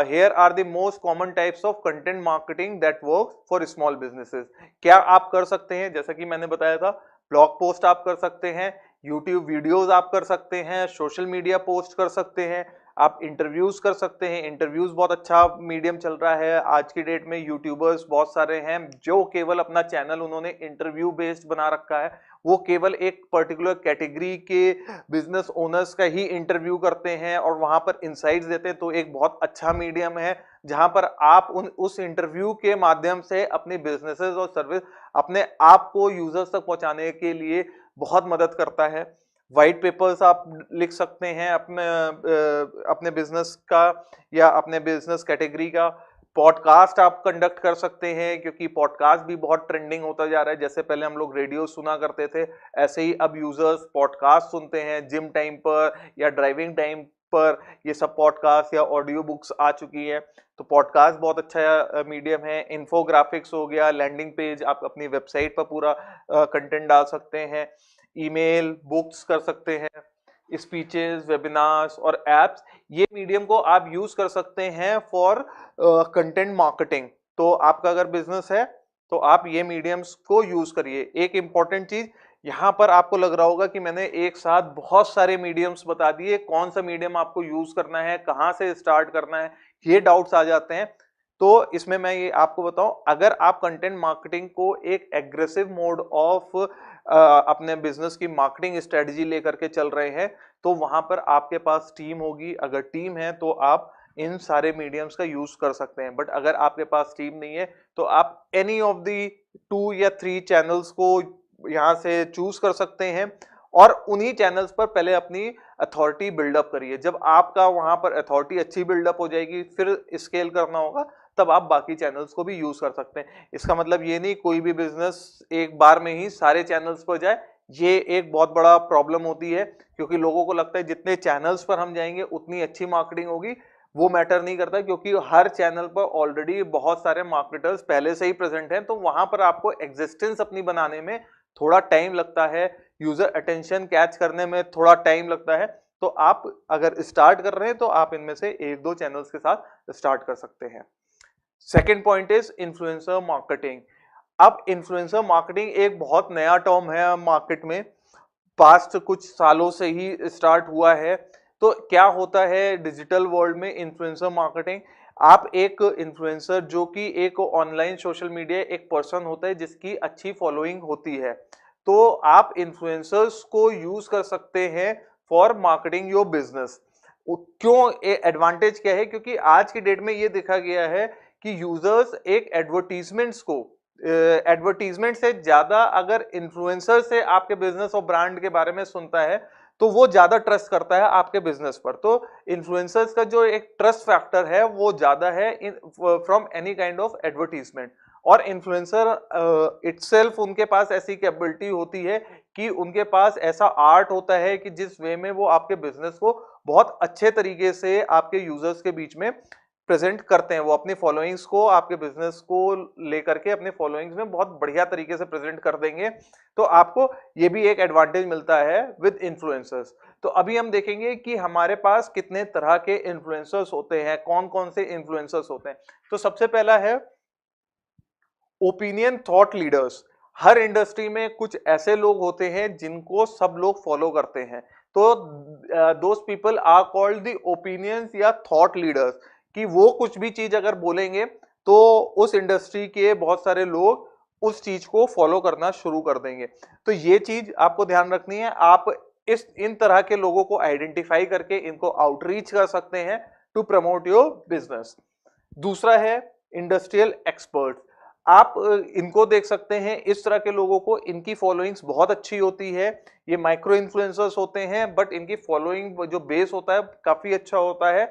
here are the most common types of content marketing that work for small businesses. क्या आप कर सकते हैं, जैसा कि मैंने बताया था, ब्लॉग पोस्ट आप कर सकते हैं, यूट्यूब वीडियोस आप कर सकते हैं, सोशल मीडिया पोस्ट कर सकते हैं, आप इंटरव्यूज कर सकते हैं। इंटरव्यूज बहुत अच्छा मीडियम चल रहा है आज की डेट में। यूट्यूबर्स बहुत सारे हैं जो केवल अपना चैनल उन्होंने इंटरव्यू बेस्ड बना रखा है, वो केवल एक पर्टिकुलर कैटेगरी के बिजनेस ओनर्स का ही इंटरव्यू करते हैं और वहां पर इनसाइट्स देते हैं। तो एक बहुत अच्छा मीडियम है जहां पर आप उस इंटरव्यू के माध्यम से अपनी बिजनेसेस और सर्विस अपने आप को यूजर्स तक पहुंचाने के लिए बहुत मदद करता है। व्हाइट पेपर्स आप लिख सकते हैं अपने बिजनेस का या अपने बिजनेस कैटेगरी का। पॉडकास्ट आप कंडक्ट कर सकते हैं क्योंकि पॉडकास्ट भी बहुत ट्रेंडिंग होता जा रहा है। जैसे पहले हम लोग रेडियो सुना करते थे, ऐसे ही अब यूजर्स पॉडकास्ट सुनते हैं जिम टाइम पर या ड्राइविंग टाइम पर। ये सब पॉडकास्ट या ऑडियो बुक्स आ चुकी है, तो पॉडकास्ट बहुत अच्छा मीडियम है। इन्फोग्राफिक्स हो गया, लैंडिंग पेज, आप अपनी वेबसाइट पर पूरा कंटेंट डाल सकते हैं। ईमेल, बुक्स कर सकते हैं, स्पीचेस, वेबिनार्स और एप्स, ये मीडियम को आप यूज कर सकते हैं फॉर कंटेंट मार्केटिंग। तो आपका अगर बिजनेस है तो आप ये मीडियम्स को यूज करिए। एक इंपॉर्टेंट चीज यहां पर आपको लग रहा होगा कि मैंने एक साथ बहुत सारे मीडियम्स बता दिए, कौन सा मीडियम आपको यूज करना है, कहां से स्टार्ट करना है, ये डाउट्स आ जाते हैं। तो इसमें मैं ये आपको बताऊं, अगर आप कंटेंट मार्केटिंग को एक एग्रेसिव मोड ऑफ अपने बिजनेस की मार्केटिंग स्ट्रेटजी लेकर के चल रहे हैं तो वहां पर आपके पास टीम होगी। अगर टीम है तो आप इन सारे मीडियम्स का यूज कर सकते हैं, बट अगर आपके पास टीम नहीं है तो आप एनी ऑफ दी 2 या 3 चैनल्स को यहां से चूज कर सकते हैं और उन्हीं चैनल्स पर पहले अपनी अथॉरिटी बिल्डअप करिए। जब आपका वहां पर अथॉरिटी अच्छी बिल्डअप हो जाएगी, फिर स्केल करना होगा, तब आप बाकी चैनल्स को भी यूज कर सकते हैं। इसका मतलब ये नहीं कोई भी बिजनेस एक बार में ही सारे चैनल्स पर जाए, ये एक बहुत बड़ा प्रॉब्लम होती है क्योंकि लोगों को लगता है जितने चैनल्स पर हम जाएंगे उतनी अच्छी मार्केटिंग होगी। वो मैटर नहीं करता क्योंकि हर चैनल पर ऑलरेडी बहुत सारे मार्केटर्स पहले से ही प्रेजेंट हैं, तो वहां पर आपको एग्जिस्टेंस अपनी बनाने में थोड़ा टाइम लगता है, यूजर अटेंशन कैच करने में थोड़ा टाइम लगता है। तो आप अगर स्टार्ट कर रहे हैं तो आप इनमें से 1-2 चैनल्स के साथ स्टार्ट कर सकते हैं। Second point is influencer marketing. अब इन्फ्लुएंसर मार्केटिंग एक बहुत नया टर्म है मार्केट में, पास्ट कुछ सालों से ही स्टार्ट हुआ है। तो क्या होता है डिजिटल वर्ल्ड में इन्फ्लुएंसर मार्केटिंग? आप एक इन्फ्लुएंसर जो कि एक ऑनलाइन सोशल मीडिया एक पर्सन होता है जिसकी अच्छी फॉलोइंग होती है, तो आप इन्फ्लुएंसर्स को यूज कर सकते हैं फॉर मार्केटिंग योर बिजनेस। क्यों एडवांटेज क्या है? क्योंकि आज की डेट में ये देखा गया है कि यूजर्स एक एडवर्टीजमेंट्स को एडवर्टीजमेंट से ज्यादा अगर इन्फ्लुएंसर से आपके बिजनेस और ब्रांड के बारे में सुनता है तो वो ज्यादा ट्रस्ट करता है आपके बिजनेस पर। तो इन्फ्लुएंसर्स का जो एक ट्रस्ट फैक्टर है वो ज्यादा है from any kind of advertisement. और इन्फ्लुएंसर इटसेल्फ उनके पास ऐसी कैपेबिलिटी होती है कि उनके पास ऐसा आर्ट होता है कि जिस वे में वो आपके बिजनेस को बहुत अच्छे तरीके से आपके यूजर्स के बीच में प्रेजेंट करते हैं। वो अपनी फॉलोइंग्स को आपके बिजनेस को लेकर के अपने फॉलोइंग्स में बहुत बढ़िया तरीके से प्रेजेंट कर देंगे। तो आपको ये भी एक एडवांटेज मिलता है विद इन्फ्लुएंसर्स। तो अभी हम देखेंगे कि हमारे पास कितने तरह के इन्फ्लुएंसर्स होते हैं, कौन कौन से इन्फ्लुएंसर्स होते हैं। तो सबसे पहला है ओपिनियन थॉट लीडर्स। हर इंडस्ट्री में कुछ ऐसे लोग होते हैं जिनको सब लोग फॉलो करते हैं, तो those people are called the opinions या थॉट लीडर्स, कि वो कुछ भी चीज अगर बोलेंगे तो उस इंडस्ट्री के बहुत सारे लोग उस चीज को फॉलो करना शुरू कर देंगे। तो ये चीज आपको ध्यान रखनी है। आप इन तरह के लोगों को आइडेंटिफाई करके इनको आउटरीच कर सकते हैं टू प्रमोट योर बिजनेस। दूसरा है इंडस्ट्रियल एक्सपर्ट। आप इनको देख सकते हैं, इस तरह के लोगों को, इनकी फॉलोइंग्स बहुत अच्छी होती है। ये माइक्रो इन्फ्लुएंसर्स होते हैं बट इनकी फॉलोइंग जो बेस होता है काफी अच्छा होता है।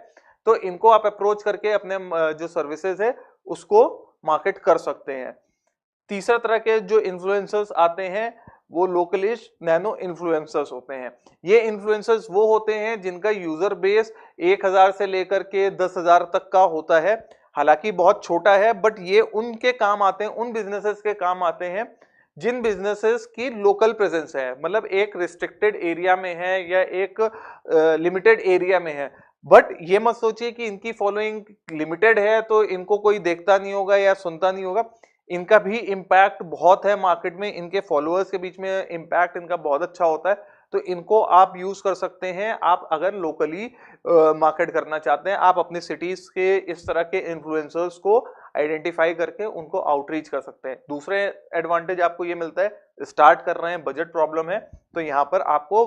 तो इनको आप अप्रोच करके अपने जो सर्विसेज है उसको मार्केट कर सकते हैं। तीसरा तरह के जो इन्फ्लुएंसर्स आते हैं वो लोकलिस्ट नैनो इन्फ्लुएंसर्स होते हैं। ये इन्फ्लुएंसर्स वो होते हैं जिनका यूजर बेस 1000 से लेकर के 10,000 तक का होता है। हालांकि बहुत छोटा है, बट ये उनके काम आते हैं, उन बिजनेसेस के काम आते हैं जिन बिजनेसेस की लोकल प्रेजेंस है, मतलब एक रिस्ट्रिक्टेड एरिया में है या एक लिमिटेड एरिया में है। बट ये मत सोचिए कि इनकी फॉलोइंग लिमिटेड है तो इनको कोई देखता नहीं होगा या सुनता नहीं होगा। इनका भी इम्पैक्ट बहुत है मार्केट में, इनके फॉलोअर्स के बीच में इम्पैक्ट इनका बहुत अच्छा होता है। तो इनको आप यूज कर सकते हैं, आप अगर लोकली मार्केट करना चाहते हैं। आप अपनी सिटीज के इस तरह के इन्फ्लुएंसर्स को आइडेंटिफाई करके उनको आउटरीच कर सकते हैं। दूसरे एडवांटेज आपको ये मिलता है, स्टार्ट कर रहे हैं, बजट प्रॉब्लम है, तो यहाँ पर आपको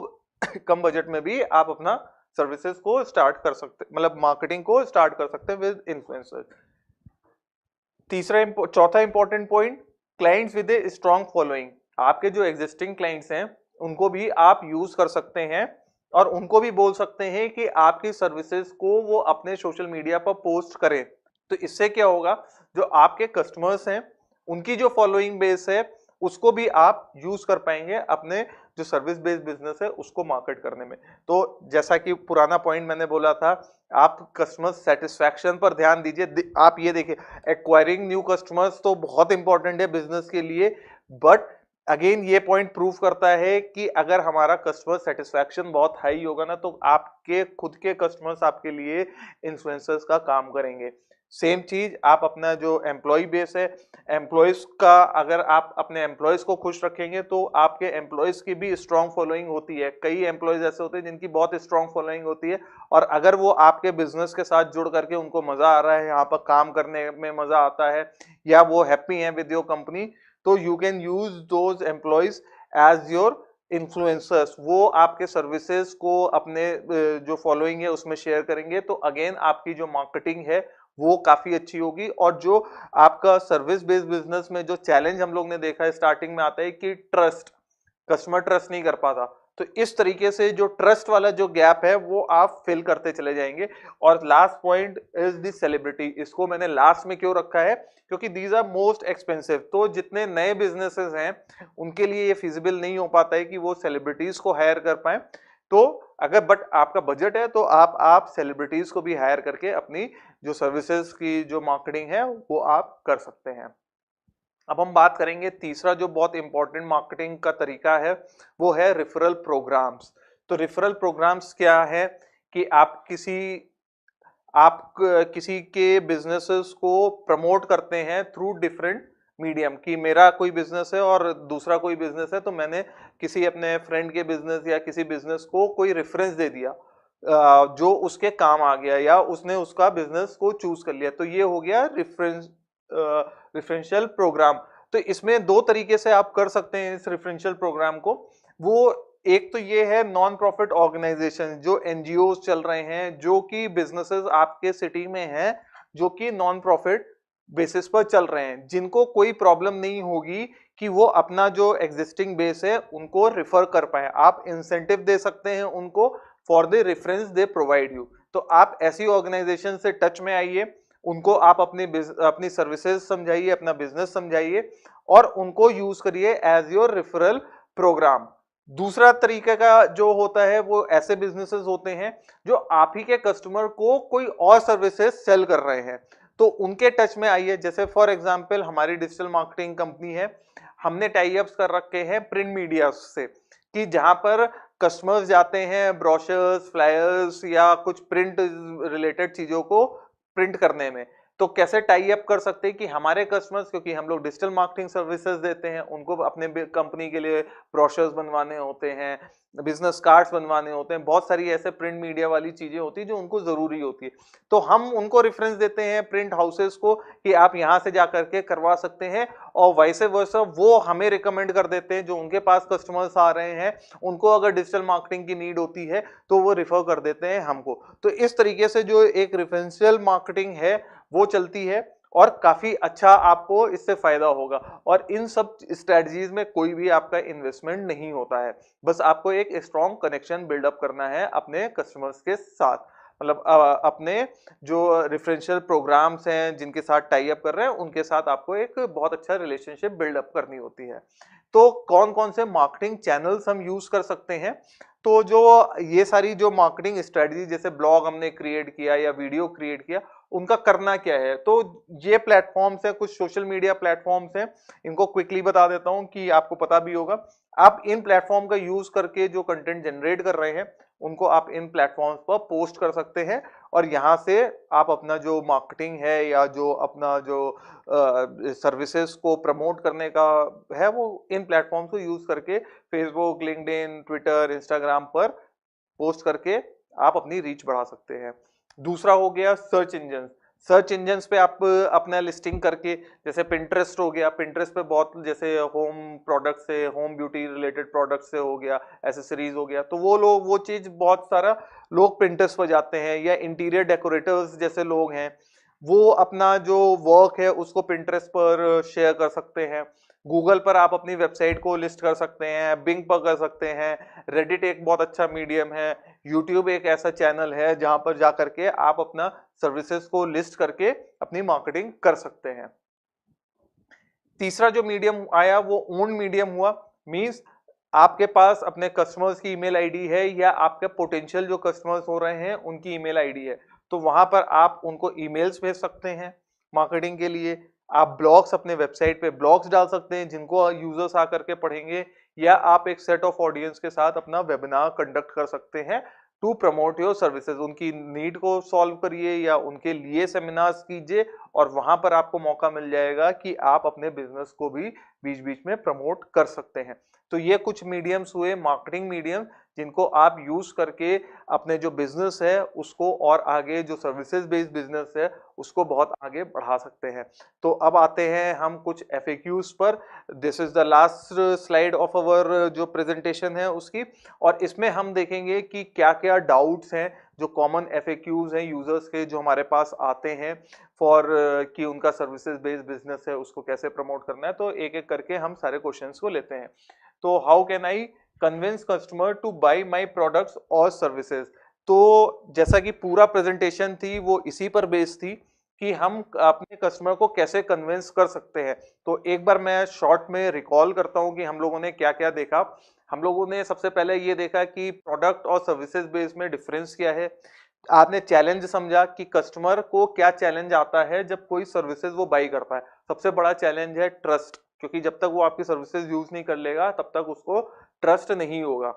कम बजट में भी आप अपना सर्विसेज को स्टार्ट कर सकते, मतलब मार्केटिंग को स्टार्ट कर सकते हैं विद इन्फ्लुएंसर्स। चौथा important point, clients with a strong following. आपके जो एग्जिस्टिंग क्लाइंट्स हैं उनको भी आप यूज कर सकते हैं और उनको भी बोल सकते हैं कि आपकी सर्विसेज को वो अपने सोशल मीडिया पर पोस्ट करें। तो इससे क्या होगा, जो आपके कस्टमर्स हैं उनकी जो फॉलोइंग बेस है उसको भी आप यूज कर पाएंगे अपने जो सर्विस बेस्ड बिजनेस है उसको मार्केट करने में। तो जैसा कि पुराना पॉइंट मैंने बोला था, आप कस्टमर सेटिस्फैक्शन पर ध्यान दीजिए। आप ये देखिए, एक्वायरिंग न्यू कस्टमर्स तो बहुत इंपॉर्टेंट है बिजनेस के लिए, बट अगेन ये पॉइंट प्रूव करता है कि अगर हमारा कस्टमर सेटिस्फैक्शन बहुत हाई होगा ना, तो आपके खुद के कस्टमर्स आपके लिए इन्फ्लुएंसर्स का काम करेंगे। सेम चीज आप अपना जो एम्प्लॉय बेस है, एम्प्लॉयज का, अगर आप अपने एम्प्लॉयज को खुश रखेंगे तो आपके एम्प्लॉयज की भी स्ट्रांग फॉलोइंग होती है। कई एम्प्लॉयज ऐसे होते हैं जिनकी बहुत स्ट्रांग फॉलोइंग होती है, और अगर वो आपके बिजनेस के साथ जुड़ करके उनको मजा आ रहा है, यहाँ पर काम करने में मजा आता है, या वो हैप्पी हैं विद योर कंपनी, तो you can use those employees as your influencers. वो आपके सर्विसेज को अपने जो फॉलोइंग है उसमें शेयर करेंगे, तो अगेन आपकी जो मार्केटिंग है वो काफी अच्छी होगी। और जो आपका सर्विस बेस्ड बिजनेस में जो चैलेंज हम लोग ने देखा है स्टार्टिंग में आता है कि ट्रस्ट, कस्टमर ट्रस्ट नहीं कर पाता, तो इस तरीके से जो ट्रस्ट वाला जो गैप है वो आप फिल करते चले जाएंगे। और last point is the celebrity. इसको मैंने लास्ट में क्यों रखा है, क्योंकि दीज आर मोस्ट एक्सपेंसिव। तो जितने नए बिजनेसेस हैं उनके लिए ये फिजिबल नहीं हो पाता है कि वो सेलिब्रिटीज को हायर कर पाए। तो अगर बट आपका बजट है तो आप सेलिब्रिटीज को भी हायर करके अपनी जो सर्विसेज की जो मार्केटिंग है वो आप कर सकते हैं। अब हम बात करेंगे तीसरा जो बहुत इंपॉर्टेंट मार्केटिंग का तरीका है, वो है रेफरल प्रोग्राम्स। तो रेफरल प्रोग्राम्स क्या है कि आप किसी के बिजनेसेस को प्रमोट करते हैं थ्रू डिफरेंट मीडियम। कि मेरा कोई बिजनेस है और दूसरा कोई बिजनेस है, तो मैंने किसी अपने फ्रेंड के बिजनेस या किसी बिजनेस को कोई रेफरेंस दे दिया जो उसके काम आ गया, या उसने उसका बिजनेस को चूज कर लिया, तो ये हो गया रेफरेंशियल प्रोग्राम। तो इसमें दो तरीके से आप कर सकते हैं इस रेफरेंशियल प्रोग्राम को। वो एक तो ये है नॉन प्रॉफिट ऑर्गेनाइजेशन, जो एनजीओ चल रहे हैं, जो कि बिजनेसेस आपके सिटी में हैं, जो कि नॉन प्रॉफिट बेसिस पर चल रहे हैं, जिनको कोई प्रॉब्लम नहीं होगी कि वो अपना जो एग्जिस्टिंग बेस है उनको रिफर कर पाए। आप इंसेंटिव दे सकते हैं उनको for the reference they provide you. तो आप ऐसी ऑर्गेनाइजेशन से टच में आइए, उनको आप अपनी सर्विसेज समझाइए, अपना बिजनेस समझाइए, और उनको यूज करिए एज योर रेफरल प्रोग्राम। दूसरा तरीके का जो होता है वो ऐसे बिजनेसेस होते हैं जो आप ही के कस्टमर को कोई और सर्विसेज सेल कर रहे हैं, तो उनके टच में आइए। जैसे फॉर एग्जांपल हमारी डिजिटल मार्केटिंग कंपनी है, हमने टाई अप्स कर रखे हैं प्रिंट मीडिया से, कि जहां पर कस्टमर्स जाते हैं ब्रोशर्स, फ्लायर्स या कुछ प्रिंट रिलेटेड चीजों को प्रिंट करने में, तो कैसे टाई अप कर सकते हैं कि हमारे कस्टमर्स, क्योंकि हम लोग डिजिटल मार्केटिंग सर्विसेज देते हैं, उनको अपने कंपनी के लिए ब्रोशर्स बनवाने होते हैं, बिजनेस कार्ड्स बनवाने होते हैं, बहुत सारी ऐसे प्रिंट मीडिया वाली चीजें होती है जो उनको जरूरी होती है, तो हम उनको रेफरेंस देते हैं प्रिंट हाउसेस को कि आप यहां से जाकर के करवा सकते हैं, और वैसे वर्सा वो हमें रिकमेंड कर देते हैं, जो उनके पास कस्टमर्स आ रहे हैं उनको अगर डिजिटल मार्केटिंग की नीड होती है तो वो रिफर कर देते हैं हमको। तो इस तरीके से जो एक रेफरेंशियल मार्केटिंग है वो चलती है, और काफी अच्छा आपको इससे फायदा होगा। और इन सब स्ट्रेटजीज में कोई भी आपका इन्वेस्टमेंट नहीं होता है, बस आपको एक स्ट्रॉन्ग कनेक्शन बिल्डअप करना है अपने कस्टमर्स के साथ। मतलब अपने जो रेफरेंशियल प्रोग्राम्स हैं जिनके साथ टाई अप कर रहे हैं उनके साथ आपको एक बहुत अच्छा रिलेशनशिप बिल्डअप करनी होती है। तो कौन कौन से मार्केटिंग चैनल्स हम यूज कर सकते हैं? तो जो ये सारी जो मार्केटिंग स्ट्रेटजी, जैसे ब्लॉग हमने क्रिएट किया या वीडियो क्रिएट किया, उनका करना क्या है? तो ये प्लेटफॉर्म्स है, कुछ सोशल मीडिया प्लेटफॉर्म्स हैं, इनको क्विकली बता देता हूं कि आपको पता भी होगा। आप इन प्लेटफॉर्म का यूज करके जो कंटेंट जनरेट कर रहे हैं उनको आप इन प्लेटफॉर्म्स पर पोस्ट कर सकते हैं, और यहाँ से आप अपना जो मार्केटिंग है या जो अपना जो सर्विसेज को प्रमोट करने का है वो इन प्लेटफॉर्म्स को यूज करके फेसबुक, लिंक्डइन, ट्विटर, इंस्टाग्राम पर पोस्ट करके आप अपनी रीच बढ़ा सकते हैं। दूसरा हो गया सर्च इंजन। सर्च इंजन पे आप अपना लिस्टिंग करके, जैसे पिंटरेस्ट हो गया, पिंटरेस्ट पे बहुत जैसे होम प्रोडक्ट से, होम ब्यूटी रिलेटेड प्रोडक्ट से हो गया, एसेसरीज हो गया, तो वो लोग वो चीज बहुत सारा लोग पिंटरेस्ट पर जाते हैं, या इंटीरियर डेकोरेटर्स जैसे लोग हैं वो अपना जो वर्क है उसको पिंटरेस्ट पर शेयर कर सकते हैं। गूगल पर आप अपनी वेबसाइट को लिस्ट कर सकते हैं, बिंग पर कर सकते हैं, रेडिट एक बहुत अच्छा मीडियम है, यूट्यूब एक ऐसा चैनल है जहां पर जा करके आप अपना सर्विसेज को लिस्ट करके अपनी मार्केटिंग कर सकते हैं। तीसरा जो मीडियम आया वो ओन मीडियम हुआ। मींस आपके पास अपने कस्टमर्स की ईमेल आईडी है, या आपके पोटेंशियल जो कस्टमर्स हो रहे हैं उनकी ईमेल आईडी है, तो वहां पर आप उनको ईमेल्स भेज सकते हैं मार्केटिंग के लिए। आप ब्लॉग्स अपने वेबसाइट पे ब्लॉग्स डाल सकते हैं जिनको यूजर्स आकर के पढ़ेंगे, या आप एक सेट ऑफ ऑडियंस के साथ अपना वेबिनार कंडक्ट कर सकते हैं टू प्रमोट योर सर्विसेज। उनकी नीड को सॉल्व करिए या उनके लिए सेमिनार्स कीजिए, और वहां पर आपको मौका मिल जाएगा कि आप अपने बिजनेस को भी बीच बीच में प्रमोट कर सकते हैं। तो ये कुछ मीडियम्स हुए, मार्केटिंग मीडियम, जिनको आप यूज करके अपने जो बिजनेस है उसको और आगे, जो सर्विसेज बेस्ड बिजनेस है उसको बहुत आगे बढ़ा सकते हैं। तो अब आते हैं हम कुछ एफएक्यूज पर। This is the last slide of our जो प्रेजेंटेशन है उसकी, और इसमें हम देखेंगे कि क्या क्या डाउट्स हैं, जो कॉमन एफएक्यूज हैं यूजर्स के जो हमारे पास आते हैं फॉर कि उनका सर्विसेज बेस्ड बिजनेस है उसको कैसे प्रमोट करना है। तो एक एक करके हम सारे क्वेश्चंस को लेते हैं। तो how can I convince customer to buy my products और सर्विसेज? तो जैसा कि पूरा प्रेजेंटेशन थी वो इसी पर बेस्ड थी कि हम अपने कस्टमर को कैसे कन्विंस कर सकते हैं। तो एक बार मैं शॉर्ट में रिकॉल करता हूं कि हम लोगों ने क्या क्या देखा। हम लोगों ने सबसे पहले ये देखा कि प्रोडक्ट और सर्विसेज बेस में डिफरेंस क्या है। आपने चैलेंज समझा कि कस्टमर को क्या चैलेंज आता है जब कोई सर्विसेज वो बाई करता है। सबसे बड़ा चैलेंज है ट्रस्ट, क्योंकि जब तक वो आपकी सर्विसेज यूज नहीं कर लेगा तब तक उसको ट्रस्ट नहीं होगा।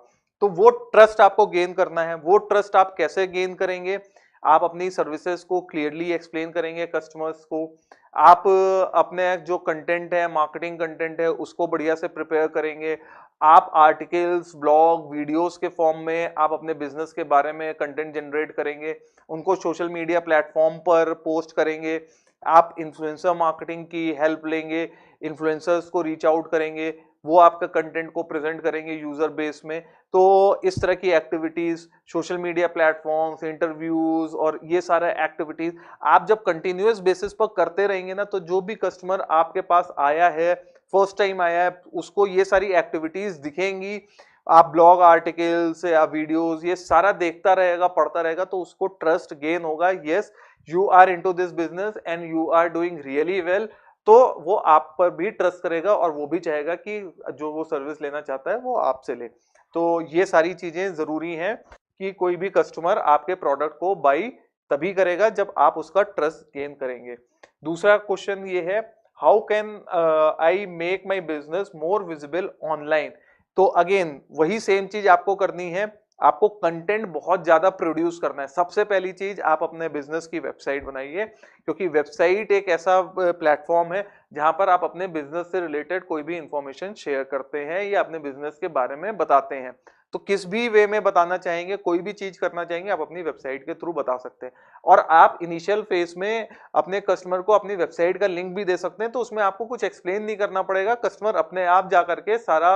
तो वो ट्रस्ट आपको गेन करना है। वो ट्रस्ट आप कैसे गेन करेंगे? आप अपनी सर्विसेज को क्लियरली एक्सप्लेन करेंगे कस्टमर्स को। आप अपने जो कंटेंट है, मार्केटिंग कंटेंट है, उसको बढ़िया से प्रिपेयर करेंगे। आप आर्टिकल्स, ब्लॉग, वीडियोस के फॉर्म में आप अपने बिजनेस के बारे में कंटेंट जनरेट करेंगे, उनको सोशल मीडिया प्लेटफॉर्म पर पोस्ट करेंगे। आप इन्फ्लुएंसर मार्केटिंग की हेल्प लेंगे, इन्फ्लुएंसर्स को रीच आउट करेंगे, वो आपका कंटेंट को प्रेजेंट करेंगे यूजर बेस में। तो इस तरह की activities, social media platforms, interviews और ये सारे एक्टिविटीज आप जब कंटिन्यूअस बेसिस पर करते रहेंगे ना, तो जो भी कस्टमर आपके पास आया है, फर्स्ट टाइम आया है, उसको ये सारी एक्टिविटीज दिखेंगी। आप ब्लॉग, आर्टिकल्स या वीडियोस ये सारा देखता रहेगा, पढ़ता रहेगा, तो उसको ट्रस्ट गेन होगा। Yes, you are into this business and you are doing really well. तो वो आप पर भी ट्रस्ट करेगा और वो भी चाहेगा कि जो वो सर्विस लेना चाहता है वो आपसे ले। तो ये सारी चीजें जरूरी हैं कि कोई भी कस्टमर आपके प्रोडक्ट को बाई तभी करेगा जब आप उसका ट्रस्ट गेन करेंगे। दूसरा क्वेश्चन ये है, how can I make my business more visible online? तो अगेन वही सेम चीज आपको करनी है। आपको कंटेंट बहुत ज्यादा प्रोड्यूस करना है। सबसे पहली चीज, आप अपने बिजनेस की वेबसाइट बनाइए, क्योंकि वेबसाइट एक ऐसा प्लेटफॉर्म है जहां पर आप अपने बिजनेस से रिलेटेड कोई भी इंफॉर्मेशन शेयर करते हैं या अपने बिजनेस के बारे में बताते हैं। तो किस भी वे में बताना चाहेंगे, कोई भी चीज करना चाहेंगे, आप अपनी वेबसाइट के थ्रू बता सकते हैं। और आप इनिशियल फेज में अपने कस्टमर को अपनी वेबसाइट का लिंक भी दे सकते हैं, तो उसमें आपको कुछ एक्सप्लेन नहीं करना पड़ेगा। कस्टमर अपने आप जा करके सारा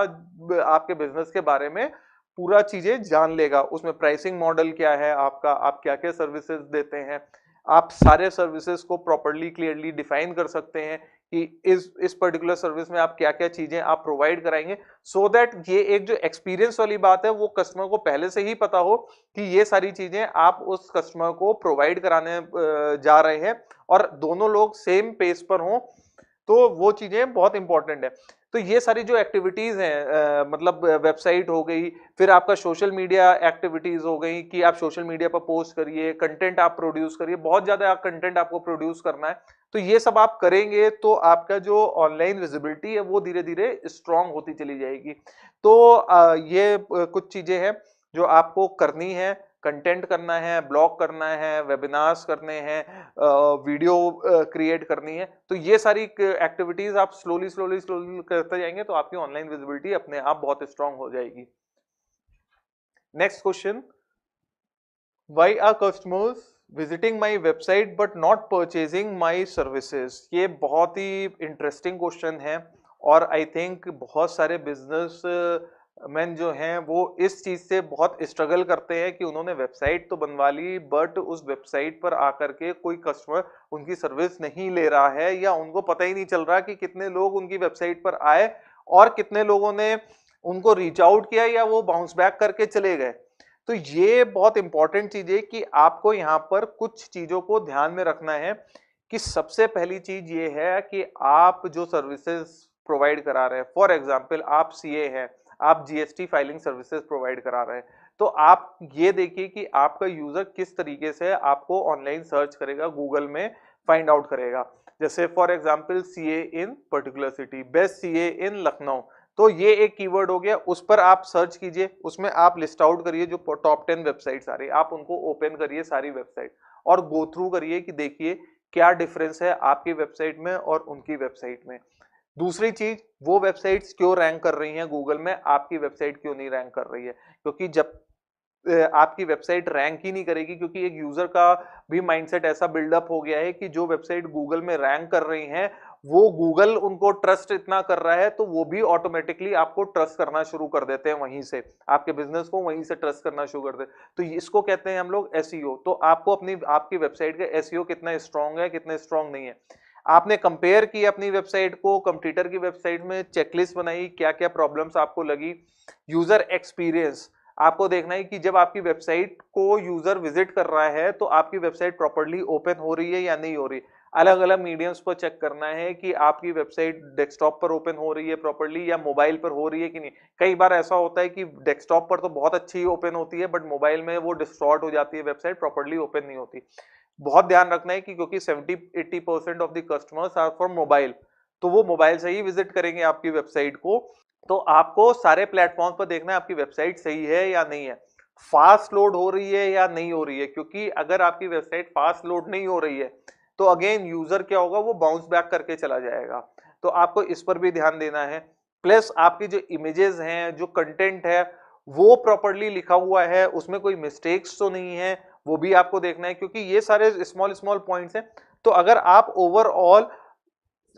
आपके बिजनेस के बारे में पूरा चीजें जान लेगा। उसमें प्राइसिंग मॉडल क्या है आपका, आप क्या क्या सर्विसेज देते हैं, आप सारे सर्विसेज को प्रॉपर्ली क्लियरली डिफाइन कर सकते हैं कि इस पर्टिकुलर सर्विस में आप क्या क्या चीजें आप प्रोवाइड कराएंगे, सो दैट ये एक जो एक्सपीरियंस वाली बात है वो कस्टमर को पहले से ही पता हो कि ये सारी चीजें आप उस कस्टमर को प्रोवाइड कराने जा रहे हैं और दोनों लोग सेम पेज पर हों, तो वो चीजें बहुत इंपॉर्टेंट है। तो ये सारी जो एक्टिविटीज हैं, मतलब वेबसाइट हो गई, फिर आपका सोशल मीडिया एक्टिविटीज हो गई कि आप सोशल मीडिया पर पोस्ट करिए, कंटेंट आप प्रोड्यूस करिए, बहुत ज्यादा कंटेंट आपको प्रोड्यूस करना है, तो ये सब आप करेंगे तो आपका जो ऑनलाइन विजिबिलिटी है वो धीरे धीरे स्ट्रांग होती चली जाएगी। तो ये कुछ चीजें हैं जो आपको करनी है, कंटेंट करना है, ब्लॉग करना है, वेबिनार्स करने हैं, वीडियो क्रिएट करनी है, तो ये सारी एक्टिविटीज आप स्लोली स्लोली स्लोली करते जाएंगे तो आपकी ऑनलाइन विजिबिलिटी अपने आप बहुत स्ट्रांग हो जाएगी। Next question, why are customers visiting my website but not purchasing my services? ये बहुत ही इंटरेस्टिंग क्वेश्चन है और आई थिंक बहुत सारे बिजनेस मैन जो हैं वो इस चीज से बहुत स्ट्रगल करते हैं कि उन्होंने वेबसाइट तो बनवा ली बट उस वेबसाइट पर आकर के कोई कस्टमर उनकी सर्विस नहीं ले रहा है, या उनको पता ही नहीं चल रहा कि कितने लोग उनकी वेबसाइट पर आए और कितने लोगों ने उनको रीच आउट किया या वो बाउंस बैक करके चले गए। तो ये बहुत इंपॉर्टेंट चीज है कि आपको यहाँ पर कुछ चीजों को ध्यान में रखना है कि सबसे पहली चीज ये है कि आप जो सर्विसेज प्रोवाइड करा रहे हैं, फॉर एग्जांपल आप सीए हैं, आप जीएसटी फाइलिंग सर्विसेज प्रोवाइड करा रहे हैं, तो आप ये देखिए कि आपका यूजर किस तरीके से आपको ऑनलाइन सर्च करेगा, गूगल में फाइंड आउट करेगा। जैसे for example CA in particular city, best CA इन लखनऊ, तो ये एक कीवर्ड हो गया, उस पर आप सर्च कीजिए, उसमें आप लिस्ट आउट करिए जो टॉप 10 वेबसाइट आ रही है, आप उनको ओपन करिए सारी वेबसाइट और गो थ्रू करिए कि देखिए क्या डिफरेंस है आपकी वेबसाइट में और उनकी वेबसाइट में। दूसरी चीज, वो वेबसाइट्स क्यों रैंक कर रही हैं गूगल में, आपकी वेबसाइट क्यों नहीं रैंक कर रही है, क्योंकि जब आपकी वेबसाइट रैंक ही नहीं करेगी, क्योंकि एक यूजर का भी माइंडसेट ऐसा बिल्डअप हो गया है कि जो वेबसाइट गूगल में रैंक कर रही हैं वो गूगल उनको ट्रस्ट इतना कर रहा है तो वो भी ऑटोमेटिकली आपको ट्रस्ट करना शुरू कर देते हैं, वहीं से आपके बिजनेस को वहीं से ट्रस्ट करना शुरू कर देते हैं। तो इसको कहते हैं हम लोग एसईओ। तो आपको अपनी आपकी वेबसाइट का एसईओ कितना स्ट्रांग है कितना स्ट्रांग नहीं है, आपने कंपेयर किया अपनी वेबसाइट को कंपटीटर की वेबसाइट में, चेकलिस्ट बनाई क्या क्या प्रॉब्लम्स आपको लगी, यूजर एक्सपीरियंस आपको देखना है कि जब आपकी वेबसाइट को यूजर विजिट कर रहा है तो आपकी वेबसाइट प्रॉपर्ली ओपन हो रही है या नहीं हो रही। अलग अलग मीडियम्स पर चेक करना है कि आपकी वेबसाइट डेस्कटॉप पर ओपन हो रही है प्रॉपर्ली या मोबाइल पर हो रही है कि नहीं। कई बार ऐसा होता है कि डेस्कटॉप पर तो बहुत अच्छी ओपन होती है बट मोबाइल में वो डिस्टॉर्ट हो जाती है, वेबसाइट प्रॉपर्ली ओपन नहीं होती। बहुत ध्यान रखना है कि क्योंकि 70-80% of the customers are for mobile, तो वो मोबाइल से ही विजिट करेंगे आपकी वेबसाइट को। तो आपको सारे प्लेटफॉर्म पर देखना है आपकी वेबसाइट सही है या नहीं है, फास्ट लोड हो रही है या नहीं हो रही है, क्योंकि अगर आपकी वेबसाइट फास्ट लोड नहीं हो रही है तो अगेन यूजर क्या होगा, वो बाउंस बैक करके चला जाएगा। तो आपको इस पर भी ध्यान देना है। प्लस आपकी जो इमेजेस हैं, जो कंटेंट है वो प्रॉपर्ली लिखा हुआ है, उसमें कोई मिस्टेक्स तो नहीं है, वो भी आपको देखना है, क्योंकि ये सारे स्मॉल स्मॉल पॉइंट्स हैं। तो अगर आप ओवरऑल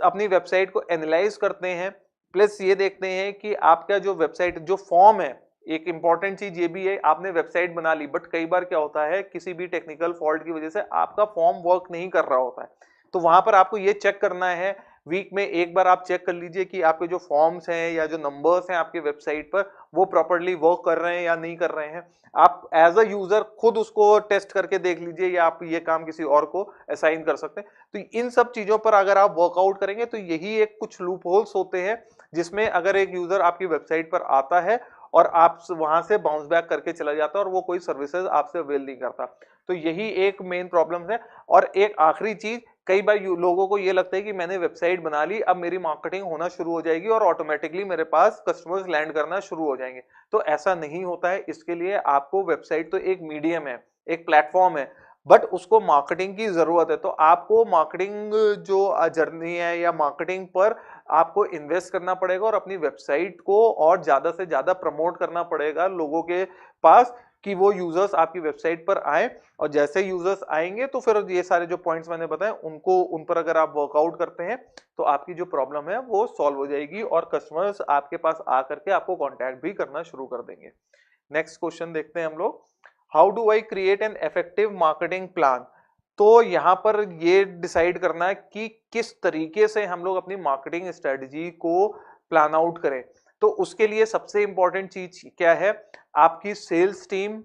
अपनी वेबसाइट को एनालाइज करते हैं, प्लस ये देखते हैं कि आपका जो वेबसाइट जो फॉर्म है, एक इंपॉर्टेंट चीज ये भी है, आपने वेबसाइट बना ली बट कई बार क्या होता है किसी भी टेक्निकल फॉल्ट की वजह से आपका फॉर्म वर्क नहीं कर रहा होता है, तो वहां पर आपको ये चेक करना है, वीक में एक बार आप चेक कर लीजिए कि आपके जो फॉर्म्स हैं या जो नंबर्स हैं आपके वेबसाइट पर वो प्रॉपर्ली वर्क कर रहे हैं या नहीं कर रहे हैं। आप एज अ यूजर खुद उसको टेस्ट करके देख लीजिए या आप ये काम किसी और को असाइन कर सकते हैं। तो इन सब चीजों पर अगर आप वर्कआउट करेंगे तो यही एक कुछ लूप होल्स होते हैं जिसमें अगर एक यूजर आपकी वेबसाइट पर आता है और आप वहां से बाउंस बैक करके चला जाता है और वो कोई सर्विसेज आपसे अवेल नहीं करता, तो यही एक मेन प्रॉब्लम है। और एक आखिरी चीज, कई बार लोगों को ये लगता है कि मैंने वेबसाइट बना ली, अब मेरी मार्केटिंग होना शुरू हो जाएगी और ऑटोमेटिकली मेरे पास कस्टमर्स लैंड करना शुरू हो जाएंगे, तो ऐसा नहीं होता है। इसके लिए आपको वेबसाइट तो एक मीडियम है, एक प्लेटफॉर्म है, बट उसको मार्केटिंग की जरूरत है। तो आपको मार्केटिंग जो जर्नी है या मार्केटिंग पर आपको इन्वेस्ट करना पड़ेगा और अपनी वेबसाइट को और ज्यादा से ज्यादा प्रमोट करना पड़ेगा लोगों के पास कि वो यूजर्स आपकी वेबसाइट पर आए, और जैसे यूजर्स आएंगे तो फिर ये सारे जो पॉइंट्स मैंने बताए उनको उन पर अगर आप वर्कआउट करते हैं तो आपकी जो प्रॉब्लम है वो सॉल्व हो जाएगी और कस्टमर्स आपके पास आकर के आपको कांटेक्ट भी करना शुरू कर देंगे। नेक्स्ट क्वेश्चन देखते हैं हम लोग, how do I create an effective marketing plan? तो यहाँ पर ये डिसाइड करना है कि किस तरीके से हम लोग अपनी मार्केटिंग स्ट्रेटजी को प्लान आउट करें। तो उसके लिए सबसे इंपॉर्टेंट चीज क्या है, आपकी सेल्स टीम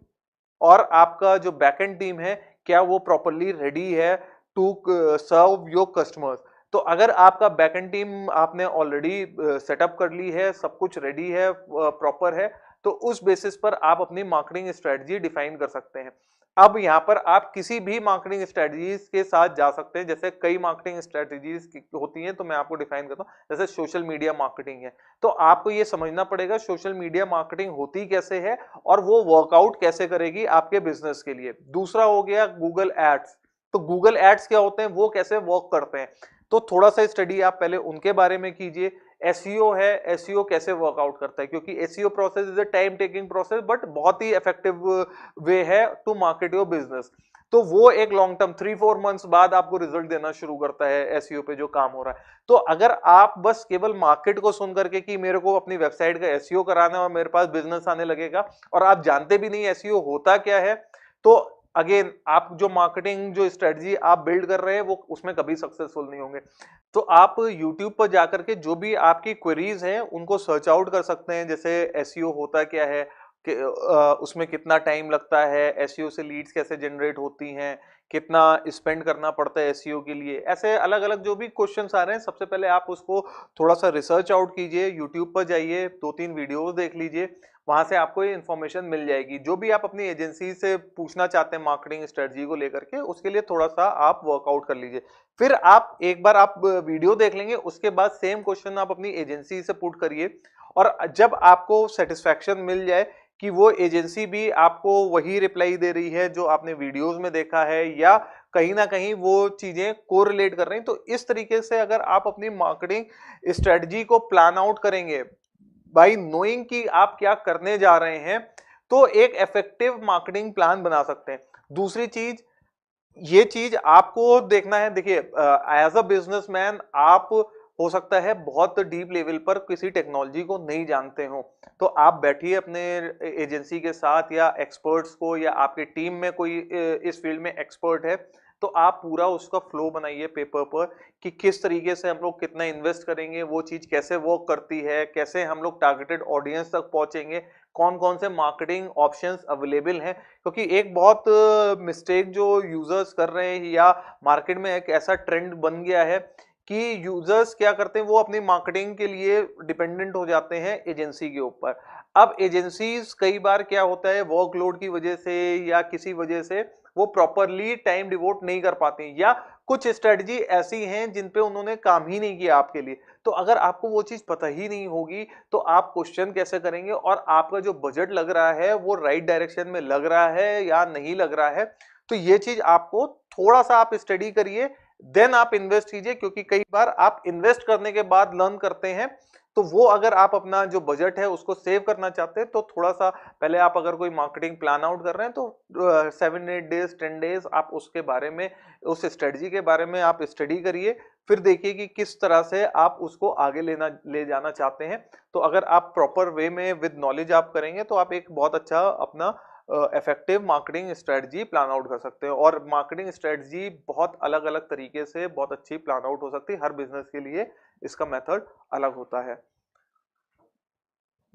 और आपका जो बैकएंड टीम है, क्या वो प्रॉपरली रेडी है टू सर्व योर कस्टमर्स। तो अगर आपका बैकएंड टीम आपने ऑलरेडी सेटअप कर ली है, सब कुछ रेडी है, प्रॉपर है, तो उस बेसिस पर आप अपनी मार्केटिंग स्ट्रेटजी डिफाइन कर सकते हैं। अब यहाँ पर आप किसी भी मार्केटिंग स्ट्रेटजीज के साथ जा सकते हैं। जैसे कई मार्केटिंग स्ट्रेटजीज होती हैं, तो मैं आपको डिफाइन करता हूँ। जैसे सोशल मीडिया मार्केटिंग है, तो आपको ये समझना पड़ेगा सोशल मीडिया मार्केटिंग होती कैसे है और वो वर्कआउट कैसे करेगी आपके बिजनेस के लिए। दूसरा हो गया गूगल एड्स। तो गूगल एड्स क्या होते हैं, वो कैसे वर्क करते हैं, तो थोड़ा सा स्टडी आप पहले उनके बारे में कीजिए। एसईओ है, एसईओ कैसे वर्कआउट करता है, क्योंकि SEO process is a time taking process but बहुत ही इफेक्टिव वे है टू मार्केट योर बिजनेस। तो वो एक लॉन्ग टर्म 3-4 मंथ्स बाद आपको रिजल्ट देना शुरू करता है एसईओ पे जो काम हो रहा है। तो अगर आप बस केवल मार्केट को सुन करके कि मेरे को अपनी वेबसाइट का एसईओ कराना है और मेरे पास बिजनेस आने लगेगा, और आप जानते भी नहीं एसईओ होता क्या है, तो अगेन आप जो मार्केटिंग जो स्ट्रेटजी आप बिल्ड कर रहे हैं वो उसमें कभी सक्सेसफुल नहीं होंगे। तो आप YouTube पर जाकर के जो भी आपकी क्वेरीज हैं उनको सर्च आउट कर सकते हैं। जैसे एसईओ होता क्या है, कि उसमें कितना टाइम लगता है, एसईओ से लीड्स कैसे जनरेट होती हैं, कितना स्पेंड करना पड़ता है एसईओ के लिए, ऐसे अलग अलग जो भी क्वेश्चंस आ रहे हैं, सबसे पहले आप उसको थोड़ा सा रिसर्च आउट कीजिए। यूट्यूब पर जाइए, 2-3 वीडियोस देख लीजिए, वहां से आपको ये इन्फॉर्मेशन मिल जाएगी। जो भी आप अपनी एजेंसी से पूछना चाहते हैं मार्केटिंग स्ट्रेटजी को लेकर के, उसके लिए थोड़ा सा आप वर्कआउट कर लीजिए। फिर आप एक बार आप वीडियो देख लेंगे, उसके बाद सेम क्वेश्चन आप अपनी एजेंसी से पुट करिए, और जब आपको सेटिस्फैक्शन मिल जाए कि वो एजेंसी भी आपको वही रिप्लाई दे रही है जो आपने वीडियोस में देखा है, या कहीं ना कहीं वो चीजें कोरिलेट कर रही हैं, तो इस तरीके से अगर आप अपनी मार्केटिंग स्ट्रेटजी को प्लान आउट करेंगे बाय नोइंग कि आप क्या करने जा रहे हैं, तो एक इफेक्टिव मार्केटिंग प्लान बना सकते हैं। दूसरी चीज, ये चीज आपको देखना है। देखिए, एज अ बिजनेसमैन आप हो सकता है बहुत डीप लेवल पर किसी टेक्नोलॉजी को नहीं जानते हो, तो आप बैठिए अपने एजेंसी के साथ या एक्सपर्ट्स को, या आपके टीम में कोई इस फील्ड में एक्सपर्ट है, तो आप पूरा उसका फ्लो बनाइए पेपर पर कि किस तरीके से हम लोग कितना इन्वेस्ट करेंगे, वो चीज कैसे वर्क करती है, कैसे हम लोग टारगेटेड ऑडियंस तक पहुंचेंगे, कौन कौन से मार्केटिंग ऑप्शंस अवेलेबल हैं। क्योंकि एक बहुत मिस्टेक जो यूजर्स कर रहे हैं, या मार्केट में एक ऐसा ट्रेंड बन गया है कि यूजर्स क्या करते हैं, वो अपनी मार्केटिंग के लिए डिपेंडेंट हो जाते हैं एजेंसी के ऊपर। अब एजेंसीज कई बार क्या होता है, वर्कलोड की वजह से या किसी वजह से वो प्रॉपरली टाइम डिवोट नहीं कर पाती, या कुछ स्ट्रेटजी ऐसी हैं जिन पे उन्होंने काम ही नहीं किया आपके लिए। तो अगर आपको वो चीज पता ही नहीं होगी, तो आप क्वेश्चन कैसे करेंगे, और आपका जो बजट लग रहा है वो राइट डायरेक्शन में लग रहा है या नहीं लग रहा है। तो ये चीज आपको थोड़ा सा आप स्टडी करिए, देन आप इन्वेस्ट कीजिए। क्योंकि कई बार आप इन्वेस्ट करने के बाद लर्न करते हैं, तो वो अगर आप अपना जो बजट है उसको सेव करना चाहते हैं, तो थोड़ा सा पहले आप अगर कोई मार्केटिंग प्लान आउट कर रहे हैं, तो 7-8 डेज 10 डेज आप उसके बारे में, उस स्ट्रेटजी के बारे में आप स्टडी करिए। फिर देखिए कि किस तरह से आप उसको आगे ले जाना चाहते हैं। तो अगर आप प्रॉपर वे में विद नॉलेज आप करेंगे, तो आप एक बहुत अच्छा अपना effective marketing strategy plan out कर सकते हैं। और मार्केटिंग स्ट्रेटजी बहुत अलग अलग तरीके से बहुत अच्छी प्लान आउट हो सकती है, हर बिजनेस के लिए इसका मेथड अलग होता है।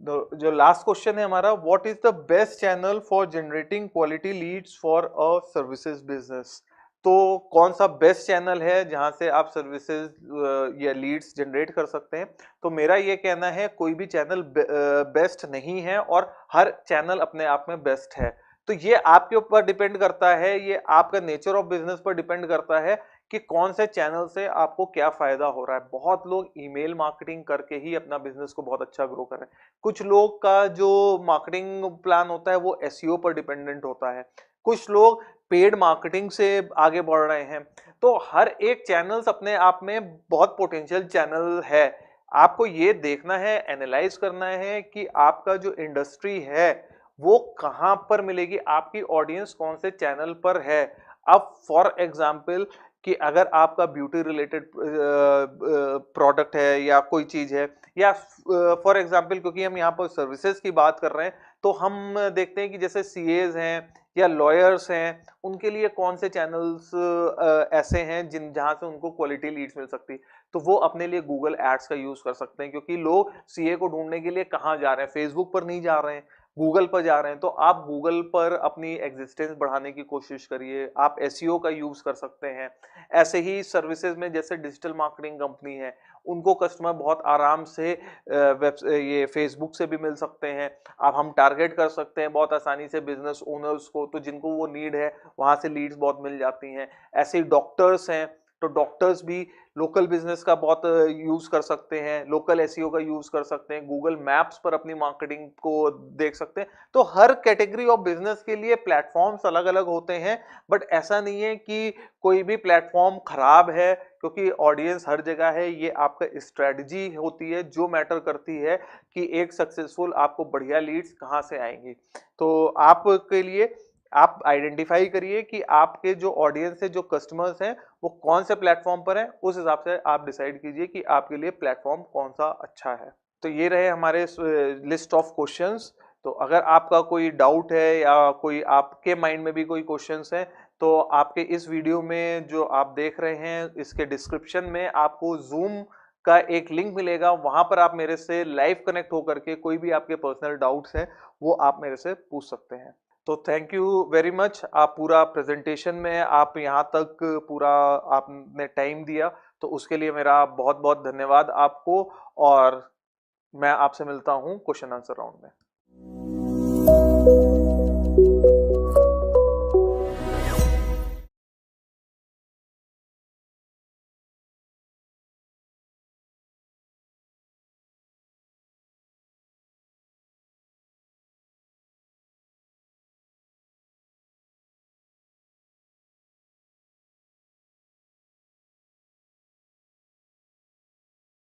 जो लास्ट क्वेश्चन है हमारा, what is the best channel for generating quality Leeds for a services business. तो कौन सा बेस्ट चैनल है जहां से आप सर्विसेज या लीड्स जनरेट कर सकते हैं। तो मेरा ये कहना है, कोई भी चैनल बेस्ट नहीं है, और हर चैनल अपने आप में बेस्ट है। तो ये आपके ऊपर डिपेंड करता है, ये आपका नेचर ऑफ बिजनेस पर डिपेंड करता है कि कौन से चैनल से आपको क्या फायदा हो रहा है। बहुत लोग ईमेल मार्केटिंग करके ही अपना बिजनेस को बहुत अच्छा ग्रो कर रहे हैं। कुछ लोग का जो मार्केटिंग प्लान होता है वो एसईओ पर डिपेंडेंट होता है। कुछ लोग पेड मार्केटिंग से आगे बढ़ रहे हैं। तो हर एक चैनल्स अपने आप में बहुत पोटेंशियल चैनल है। आपको ये देखना है, एनालाइज करना है कि आपका जो इंडस्ट्री है वो कहां पर मिलेगी, आपकी ऑडियंस कौन से चैनल पर है। अब फॉर एग्जाम्पल, कि अगर आपका ब्यूटी रिलेटेड प्रोडक्ट है या कोई चीज है, या फॉर एग्जांपल क्योंकि हम यहाँ पर सर्विसेज की बात कर रहे हैं, तो हम देखते हैं कि जैसे सीएज हैं या लॉयर्स हैं, उनके लिए कौन से चैनल्स ऐसे हैं जिन जहां से उनको क्वालिटी लीड्स मिल सकती, तो वो अपने लिए गूगल एड्स का यूज कर सकते हैं, क्योंकि लोग सीए को ढूंढने के लिए कहाँ जा रहे हैं, फेसबुक पर नहीं जा रहे हैं, गूगल पर जा रहे हैं। तो आप गूगल पर अपनी एग्जिस्टेंस बढ़ाने की कोशिश करिए, आप एसईओ का यूज कर सकते हैं। ऐसे ही सर्विसेज में जैसे डिजिटल मार्केटिंग कंपनी है, उनको कस्टमर बहुत आराम से ये फेसबुक से भी मिल सकते हैं। अब हम टारगेट कर सकते हैं बहुत आसानी से बिजनेस ओनर्स को, तो जिनको वो नीड है वहां से लीड्स बहुत मिल जाती हैं। ऐसे ही डॉक्टर्स हैं, तो डॉक्टर्स भी लोकल बिजनेस का बहुत यूज कर सकते हैं, लोकल एसईओ का यूज कर सकते हैं, गूगल मैप्स पर अपनी मार्केटिंग को देख सकते हैं। तो हर कैटेगरी ऑफ बिजनेस के लिए प्लेटफॉर्म्स अलग अलग होते हैं, बट ऐसा नहीं है कि कोई भी प्लेटफॉर्म खराब है, क्योंकि ऑडियंस हर जगह है। ये आपका स्ट्रेटजी होती है जो मैटर करती है कि एक सक्सेसफुल आपको बढ़िया लीड्स कहाँ से आएंगी। तो आपके लिए आप आइडेंटिफाई करिए कि आपके जो ऑडियंस है, जो कस्टमर्स हैं, वो कौन से प्लेटफॉर्म पर हैं, उस हिसाब से आप डिसाइड कीजिए कि आपके लिए प्लेटफॉर्म कौन सा अच्छा है। तो ये रहे हमारे लिस्ट ऑफ क्वेश्चंस। तो अगर आपका कोई डाउट है या कोई आपके माइंड में भी कोई क्वेश्चंस हैं, तो आपके इस वीडियो में जो आप देख रहे हैं, इसके डिस्क्रिप्शन में आपको जूम का एक लिंक मिलेगा, वहां पर आप मेरे से लाइव कनेक्ट होकर के कोई भी आपके पर्सनल डाउट्स हैं वो आप मेरे से पूछ सकते हैं। तो थैंक यू वेरी मच। आप पूरा प्रेजेंटेशन में आप यहाँ तक पूरा आपने टाइम दिया, तो उसके लिए मेरा बहुत बहुत धन्यवाद आपको। और मैं आपसे मिलता हूँ क्वेश्चन आंसर राउंड में।